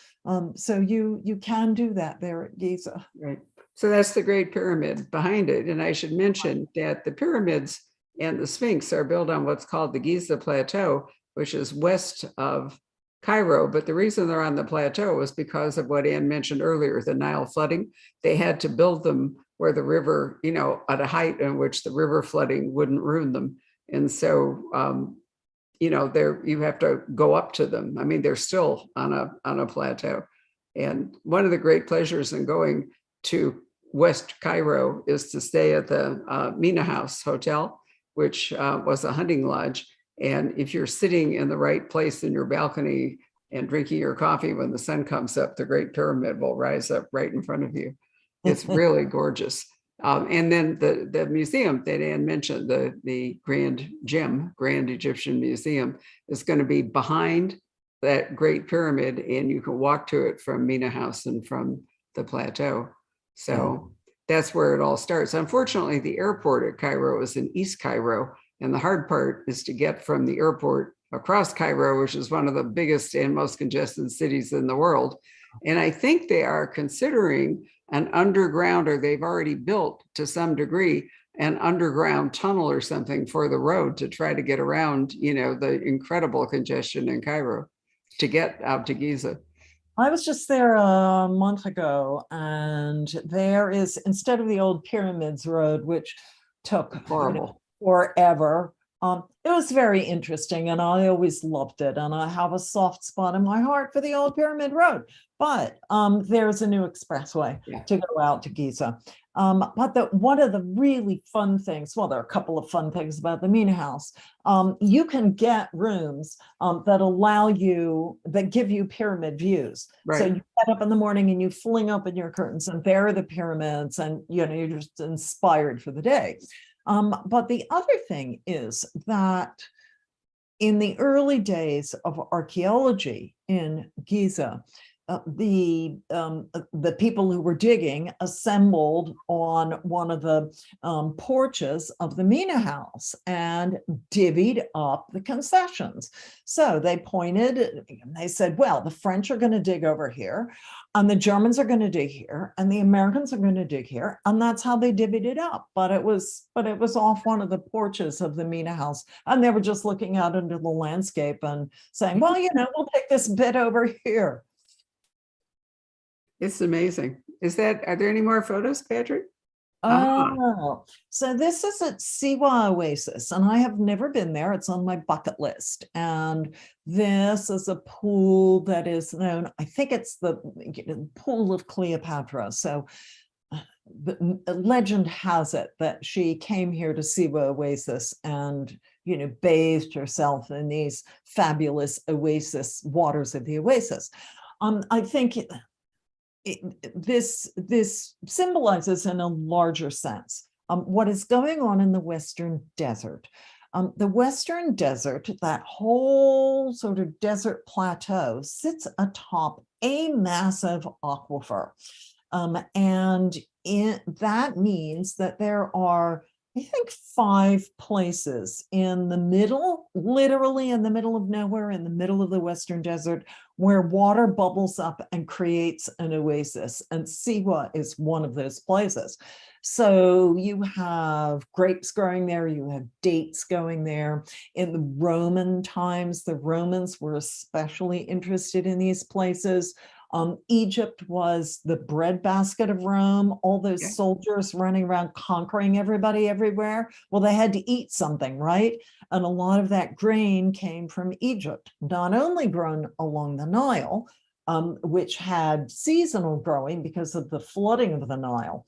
So you can do that there at Giza. Right. So that's the Great Pyramid behind it, and I should mention that the pyramids and the Sphinx are built on what's called the Giza Plateau, which is west of Cairo. But the reason they're on the plateau was because of what Ann mentioned earlier, the Nile flooding. They had to build them where the river, you know, at a height in which the river flooding wouldn't ruin them. And so, you know, you have to go up to them. I mean, they're still on a plateau. And one of the great pleasures in going to West Cairo is to stay at the Mina House Hotel, which was a hunting lodge. And if you're sitting in the right place in your balcony, and drinking your coffee when the sun comes up, the Great Pyramid will rise up right in front of you. It's really gorgeous. And then the museum that Anne mentioned, the Grand Egyptian Museum, is going to be behind that Great Pyramid, and you can walk to it from Mina House and from the plateau. So that's where it all starts. Unfortunately, the airport at Cairo is in East Cairo, and the hard part is to get from the airport across Cairo, which is one of the biggest and most congested cities in the world. And I think they are considering an underground, or they've already built to some degree, an underground tunnel or something for the road to try to get around, the incredible congestion in Cairo to get out to Giza. I was just there a month ago, and there is, instead of the old Pyramids Road, which took Horrible. Forever, it was very interesting, and I always loved it. And I have a soft spot in my heart for the old Pyramid Road. But there's a new expressway to go out to Giza. But one of the really fun things, well, there are a couple of fun things about the Mina House. You can get rooms that give you pyramid views. Right. So you get up in the morning and you fling open your curtains, and there are the pyramids, and you're just inspired for the day. But the other thing is that in the early days of archaeology in Giza, the people who were digging assembled on one of the porches of the Mina House and divvied up the concessions. So they pointed, they said, well, the French are going to dig over here, and the Germans are going to dig here, and the Americans are going to dig here, and that's how they divvied it up. But it was off one of the porches of the Mina House, and they were just looking out into the landscape and saying, well, we'll take this bit over here. It's amazing. Are there any more photos, Patrick? Oh, so this is at Siwa Oasis, and I have never been there. It's on my bucket list. And this is a pool that is known, I think it's the pool of Cleopatra. So the legend has it that she came here to Siwa Oasis and bathed herself in these fabulous oasis waters of the oasis. I think this symbolizes in a larger sense what is going on in the Western Desert. The Western Desert, that whole sort of desert plateau, sits atop a massive aquifer. And that means that there are, I think, 5 places in the middle, literally in the middle of nowhere, in the middle of the Western Desert, where water bubbles up and creates an oasis. And Siwa is one of those places. So you have grapes growing there, you have dates going there. In the Roman times, the Romans were especially interested in these places. Egypt was the breadbasket of Rome, all those soldiers running around conquering everybody everywhere. Well, they had to eat something, right? And a lot of that grain came from Egypt, not only grown along the Nile, which had seasonal growing because of the flooding of the Nile,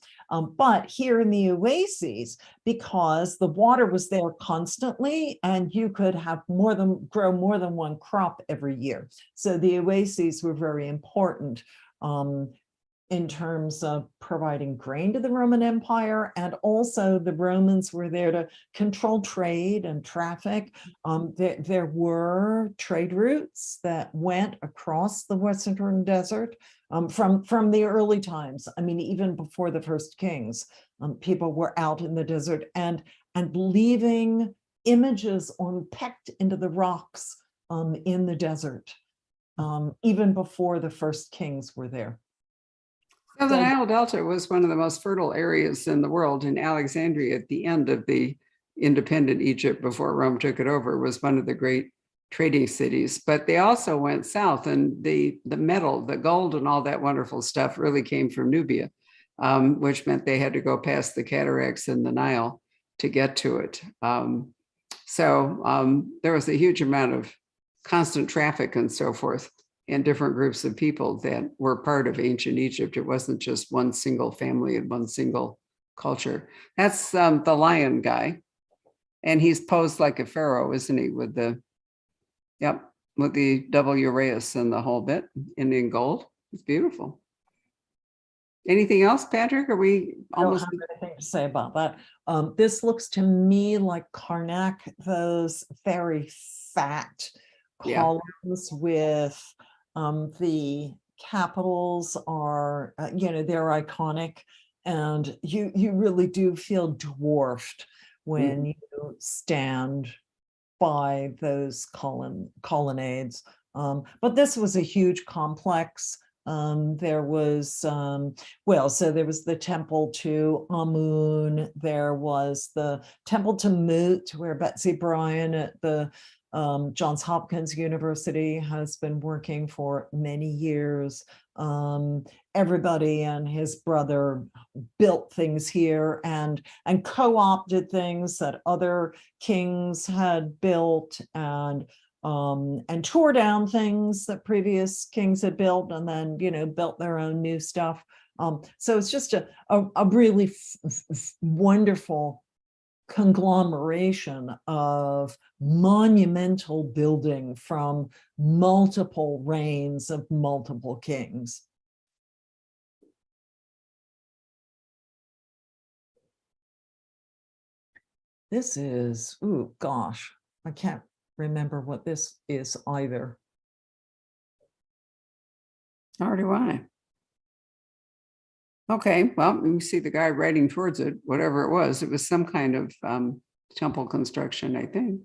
but here in the oases, because the water was there constantly and you could have grow more than one crop every year. So the oases were very important in terms of providing grain to the Roman Empire, and also the Romans were there to control trade and traffic. There were trade routes that went across the Western Desert from the early times. I mean, even before the first kings, people were out in the desert and leaving images pecked into the rocks in the desert, even before the first kings were there. So the Nile Delta was one of the most fertile areas in the world. In Alexandria, at the end of the independent Egypt before Rome took it over, was one of the great trading cities. But they also went south, and the metal, the gold and all that wonderful stuff really came from Nubia, which meant they had to go past the cataracts in the Nile to get to it. So there was a huge amount of constant traffic and so forth, and different groups of people that were part of ancient Egypt. It wasn't just one single family and one single culture. That's the lion guy. And he's posed like a pharaoh, isn't he? With the, yep, with the W Reyes and the whole bit in gold. It's beautiful. Anything else, Patrick? Are we I don't almost? have anything to say about that. This looks to me like Karnak, those very fat Yeah. columns with the capitals are, they're iconic, and you really do feel dwarfed when you stand by those colonnades. But this was a huge complex. There was, so there was the temple to Amun, there was the temple to Mut, where Betsy Bryan at the Johns Hopkins University has been working for many years. Everybody and his brother built things here and co-opted things that other kings had built, and tore down things that previous kings had built, and then, built their own new stuff. So it's just a really wonderful conglomeration of monumental building from multiple reigns of multiple kings. This is, oh gosh, I can't remember what this is either. Nor do I. Okay, well, you see the guy riding towards it, whatever it was. It was some kind of temple construction, I think.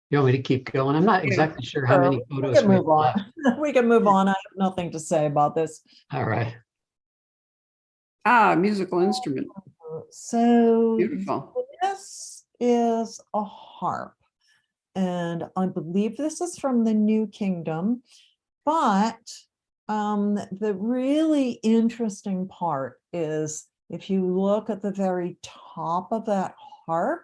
You want me to keep going? I'm not exactly sure how many We photos can we move have on. left. We can move on. I have nothing to say about this. All right. Musical instrument. So Beautiful. this is a harp, and I believe this is from the New Kingdom, but the really interesting part is if you look at the very top of that harp,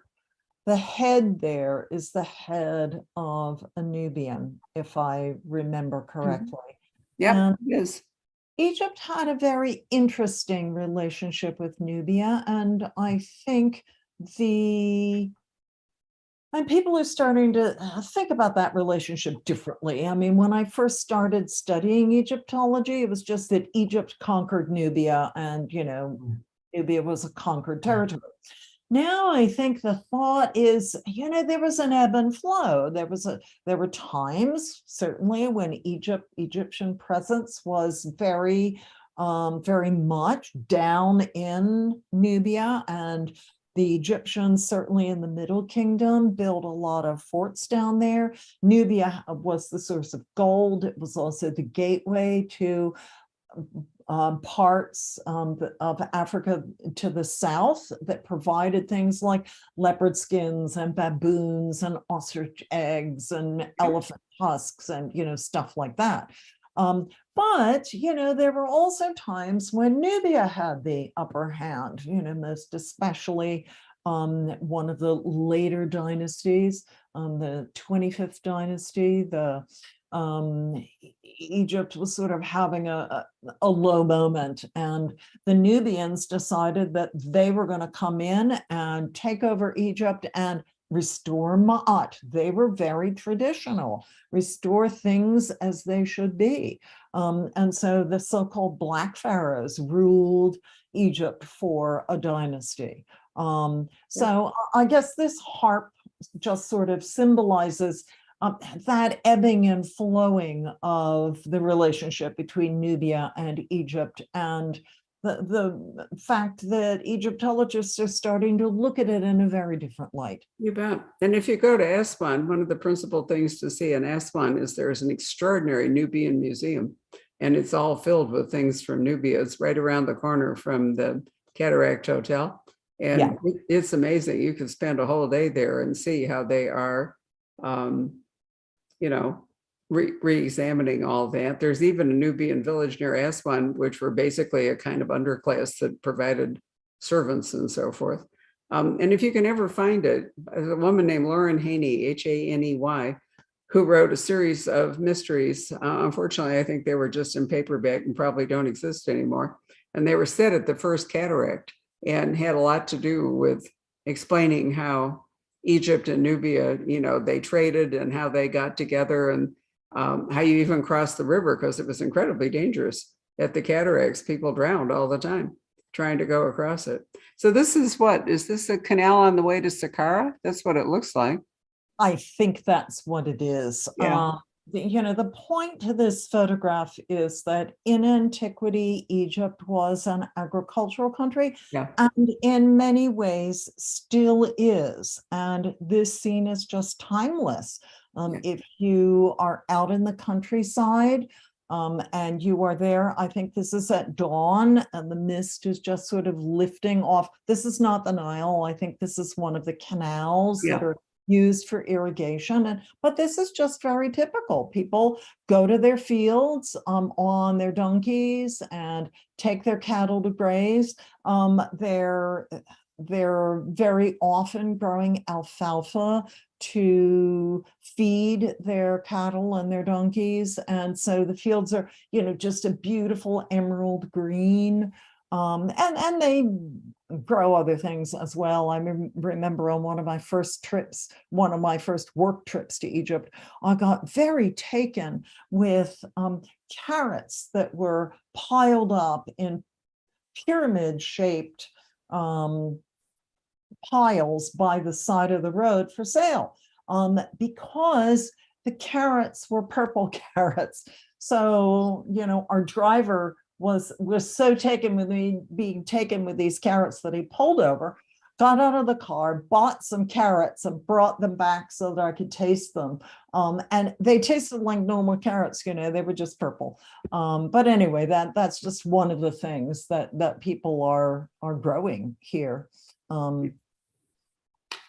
the head there is the head of a Nubian, if I remember correctly. Yeah, it is. Egypt had a very interesting relationship with Nubia, and I think people are starting to think about that relationship differently. I mean, when I first started studying Egyptology, it was just that Egypt conquered Nubia, and Nubia was a conquered territory. Now I think the thought is, there was an ebb and flow. There were times, certainly, when Egyptian presence was very much down in Nubia, and the Egyptians, certainly in the Middle Kingdom, built a lot of forts down there. Nubia was the source of gold. It was also the gateway to parts of Africa to the south that provided things like leopard skins and baboons and ostrich eggs and elephant tusks and stuff like that. But there were also times when Nubia had the upper hand, most especially one of the later dynasties, the 25th dynasty, Egypt was sort of having a low moment, and the Nubians decided that they were going to come in and take over Egypt and restore Ma'at. They were very traditional, restore things as they should be. And so the so-called Black Pharaohs ruled Egypt for a dynasty. So I guess this harp just sort of symbolizes that ebbing and flowing of the relationship between Nubia and Egypt, and the fact that Egyptologists are starting to look at it in a very different light. You bet. And if you go to Aswan, one of the principal things to see in Aswan is there's an extraordinary Nubian museum, and it's all filled with things from Nubia. It's right around the corner from the Cataract Hotel. And it's amazing. You can spend a whole day there and see how they are, re-examining all that. There's even a Nubian village near Aswan, which were basically a kind of underclass that provided servants and so forth. And if you can ever find it, there's a woman named Lauren Haney, Haney, who wrote a series of mysteries. Unfortunately, I think they were just in paperback and probably don't exist anymore. And they were set at the first cataract and had a lot to do with explaining how Egypt and Nubia, they traded and how they got together, and how you even crossed the river, because it was incredibly dangerous at the cataracts. People drowned all the time trying to go across it. So this is what? Is this a canal on the way to Saqqara? That's what it looks like. I think that's what it is. Yeah. The point to this photograph is that in antiquity, Egypt was an agricultural country, Yeah. and in many ways still is. And this scene is just timeless. If you are out in the countryside, and you are there, I think this is at dawn, and the mist is just sort of lifting off. This is not the Nile. I think this is one of the canals that are used for irrigation. But this is just very typical. People go to their fields on their donkeys and take their cattle to graze. They're very often growing alfalfa to feed their cattle and their donkeys. And so the fields are, just a beautiful emerald green. And they grow other things as well. I remember on one of my first work trips to Egypt, I got very taken with carrots that were piled up in pyramid-shaped piles by the side of the road for sale, because the carrots were purple carrots. So, our driver was so taken with me being taken with these carrots that he pulled over, got out of the car, bought some carrots and brought them back so that I could taste them. And they tasted like normal carrots, they were just purple. But anyway, that's just one of the things that people are growing here.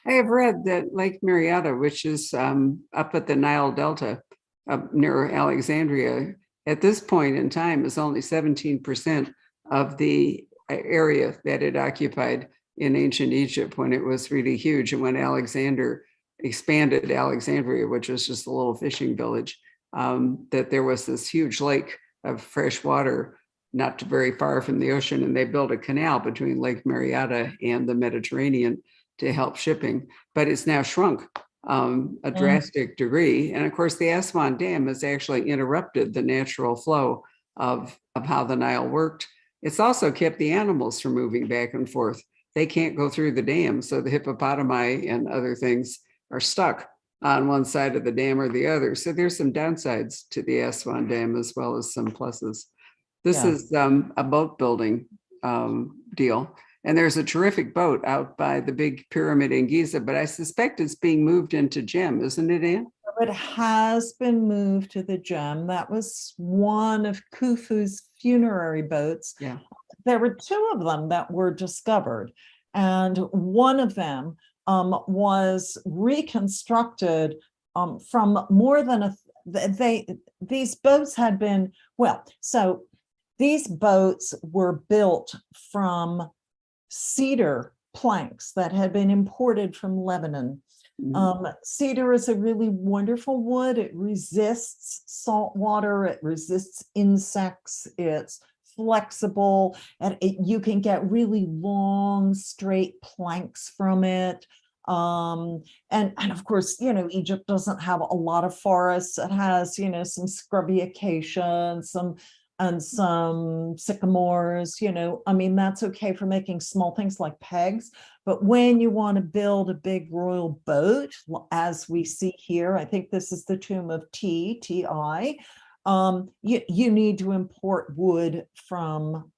I have read that Lake Marietta, which is up at the Nile Delta, up near Alexandria, at this point in time is only 17% of the area that it occupied in ancient Egypt, when it was really huge. And when Alexander expanded Alexandria, which was just a little fishing village, that there was this huge lake of fresh water not very far from the ocean. And they built a canal between Lake Marietta and the Mediterranean to help shipping, but it's now shrunk a drastic degree. And of course, the Aswan Dam has actually interrupted the natural flow of how the Nile worked. It's also kept the animals from moving back and forth. They can't go through the dam, so the hippopotami and other things are stuck on one side of the dam or the other. So there's some downsides to the Aswan Dam as well as some pluses. This is a boat building deal. And there's a terrific boat out by the big pyramid in Giza, but I suspect it's being moved into Gem, isn't it, Ann? It has been moved to the Gem. That was one of Khufu's funerary boats. Yeah. There were two of them that were discovered, and one of them was reconstructed from more than these boats had been, so these boats were built from cedar planks that had been imported from Lebanon. Cedar is a really wonderful wood. It resists salt water, it resists insects, it's flexible, and you can get really long, straight planks from it. And of course, Egypt doesn't have a lot of forests. It has, some scrubby acacia and some sycamores, that's okay for making small things like pegs. But when you want to build a big royal boat, as we see here, I think this is the tomb of Ti, you need to import wood from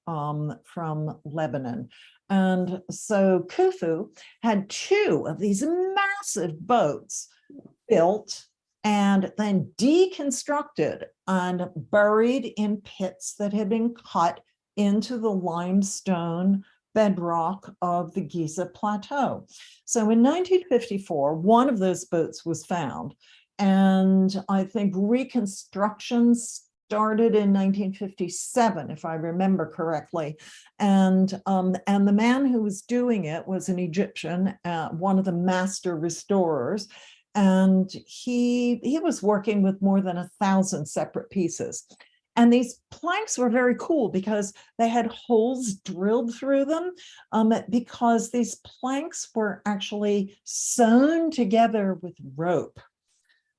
Lebanon. And so Khufu had two of these massive boats built and then deconstructed and buried in pits that had been cut into the limestone bedrock of the Giza Plateau. So in 1954, one of those boats was found, and I think reconstruction started in 1957, if I remember correctly. And the man who was doing it was an Egyptian, one of the master restorers. And he was working with more than 1,000 separate pieces. And these planks were very cool because they had holes drilled through them, because these planks were actually sewn together with rope.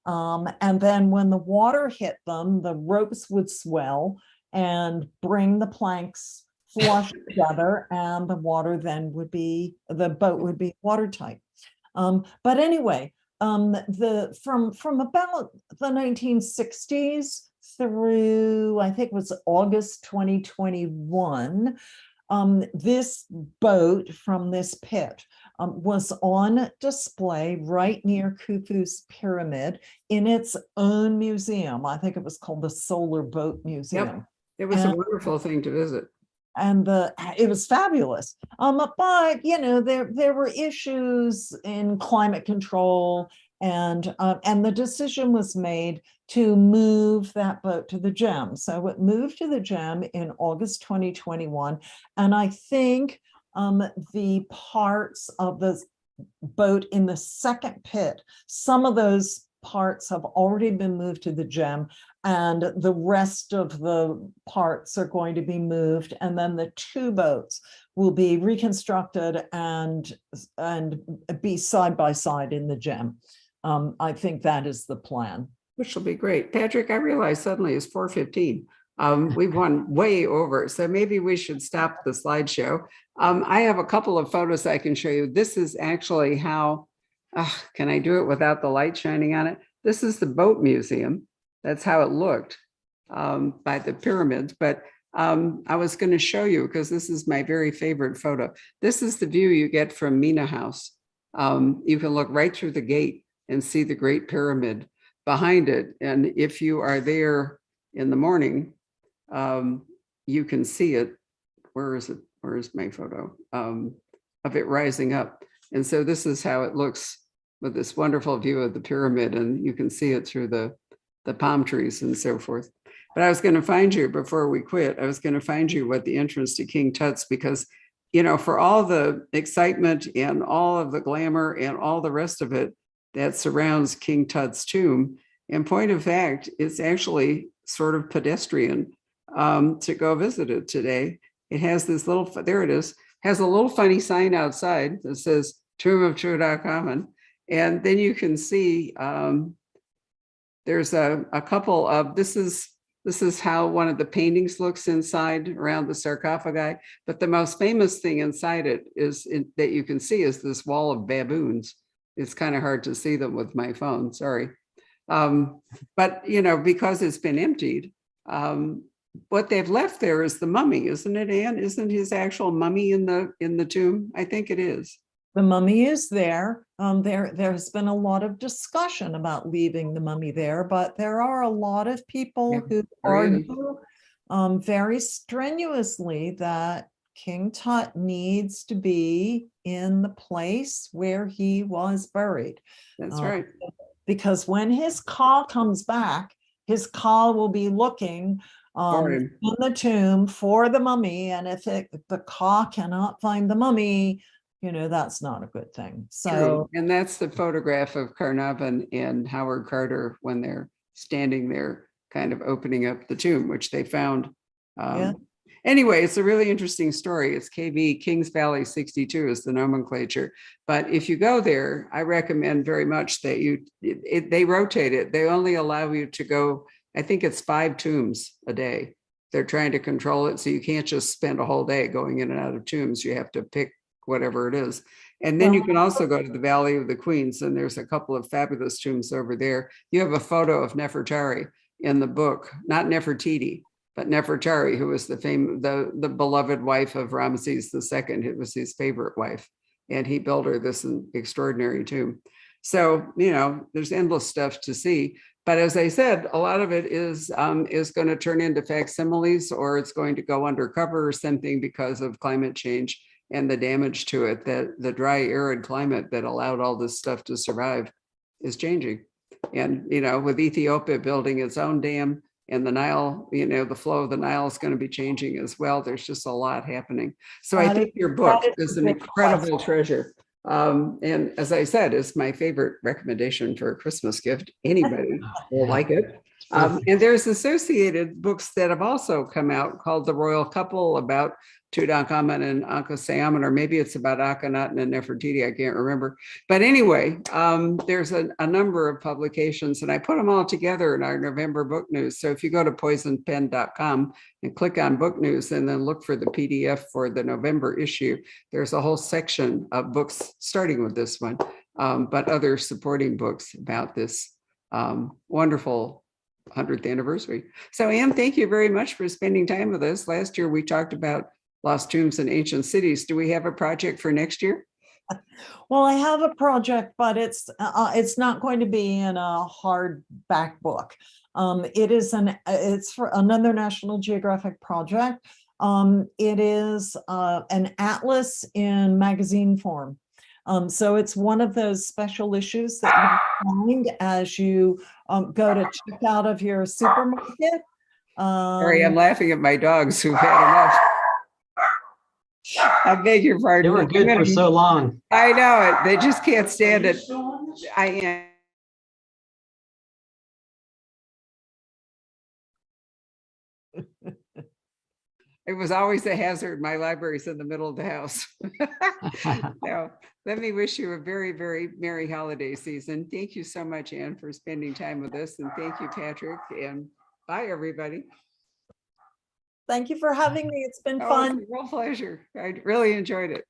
And then when the water hit them, the ropes would swell and bring the planks flush together, and the boat would be watertight. But anyway, from about the 1960s through, I think it was August 2021, this boat from this pit was on display right near Khufu's pyramid in its own museum. I think it was called the Solar Boat Museum. Yep. It was a wonderful thing to visit. And it was fabulous. But you know, there were issues in climate control, and the decision was made to move that boat to the gem. So it moved to the gem in August 2021, and I think the parts of the boat in the second pit, some of those parts have already been moved to the gem, and the rest of the parts are going to be moved, and then the two boats will be reconstructed and be side by side in the gem. I think that is the plan. Which will be great. Patrick, I realize suddenly it's 4:15. We've gone way over, so maybe we should stop the slideshow. I have a couple of photos I can show you. This is actually how, can I do it without the light shining on it? This is the boat museum. That's how it looked by the pyramids. But I was going to show you, because this is my very favorite photo. This is the view you get from Mina House. You can look right through the gate and see the Great Pyramid behind it. And if you are there in the morning, you can see it. Where is it? Where is my photo of it rising up? And so this is how it looks with this wonderful view of the pyramid, and you can see it through the palm trees and so forth. But I was going to find you, before we quit, I was going to find you what the entrance to King Tut's, because, you know, for all the excitement and all of the glamour and all the rest of it that surrounds King Tut's tomb, in point of fact, it's actually sort of pedestrian to go visit it today. It has this little, there it is, has a little funny sign outside that says Tomb of Tutankhamun. And then you can see there's a couple of, this is how one of the paintings looks inside around the sarcophagi. But the most famous thing inside it is that you can see is this wall of baboons. It's kind of hard to see them with my phone, sorry. But, you know, because it's been emptied, what they've left there is the mummy, isn't it, Anne? Isn't his actual mummy in the tomb? I think it is. The mummy is there. There's been a lot of discussion about leaving the mummy there, but there are a lot of people who argue very strenuously that King Tut needs to be in the place where he was buried. That's right. Because when his Ka comes back, his Ka will be looking in the tomb for the mummy, and if the Ka cannot find the mummy, you know, that's not a good thing. So, true. And that's the photograph of Carnarvon and Howard Carter when they're standing there, kind of opening up the tomb, which they found. Anyway, it's a really interesting story. It's KV, Kings Valley 62 is the nomenclature. But if you go there, I recommend very much that they rotate it. They only allow you to go, I think it's 5 tombs a day. They're trying to control it. So you can't just spend a whole day going in and out of tombs. You have to pick whatever it is. And then you can also go to the Valley of the Queens, and there's a couple of fabulous tombs over there. You have a photo of Nefertari in the book, not Nefertiti, but Nefertari, who was the beloved wife of Ramses II. It was his favorite wife, and he built her this extraordinary tomb. So, you know, there's endless stuff to see. But as I said, a lot of it is going to turn into facsimiles, or it's going to go undercover or something because of climate change and the damage to it. That the dry, arid climate that allowed all this stuff to survive is changing. And, you know, with Ethiopia building its own dam, and the Nile, you know, the flow of the Nile is going to be changing as well. There's just a lot happening. So I think your book is an incredible treasure. And as I said, it's my favorite recommendation for a Christmas gift. Anybody will like it. Perfect. And there's associated books that have also come out called The Royal Couple, about Tutankhamun and Ankhesenamun, or maybe it's about Akhenaten and Nefertiti. I can't remember. But anyway, there's a number of publications, and I put them all together in our November book news. So if you go to poisonpen.com and click on book news and then look for the PDF for the November issue, there's a whole section of books, starting with this one, but other supporting books about this wonderful 100th anniversary. So Anne, thank you very much for spending time with us. Last year we talked about lost tombs and ancient cities. Do we have a project for next year? Well, I have a project, but it's not going to be in a hardback book. It's for another National Geographic project. It is an atlas in magazine form. So it's one of those special issues that you find as you go to check out of your supermarket. Sorry, I'm laughing at my dogs who've had enough. I beg your pardon. They were good for so long. I know it. They just can't stand it. I am. It was always a hazard. My library's in the middle of the house. So let me wish you a very, very merry holiday season. Thank you so much, Anne, for spending time with us. And thank you, Patrick. And bye, everybody. Thank you for having me. It's been Oh, fun. it's a real pleasure. I really enjoyed it.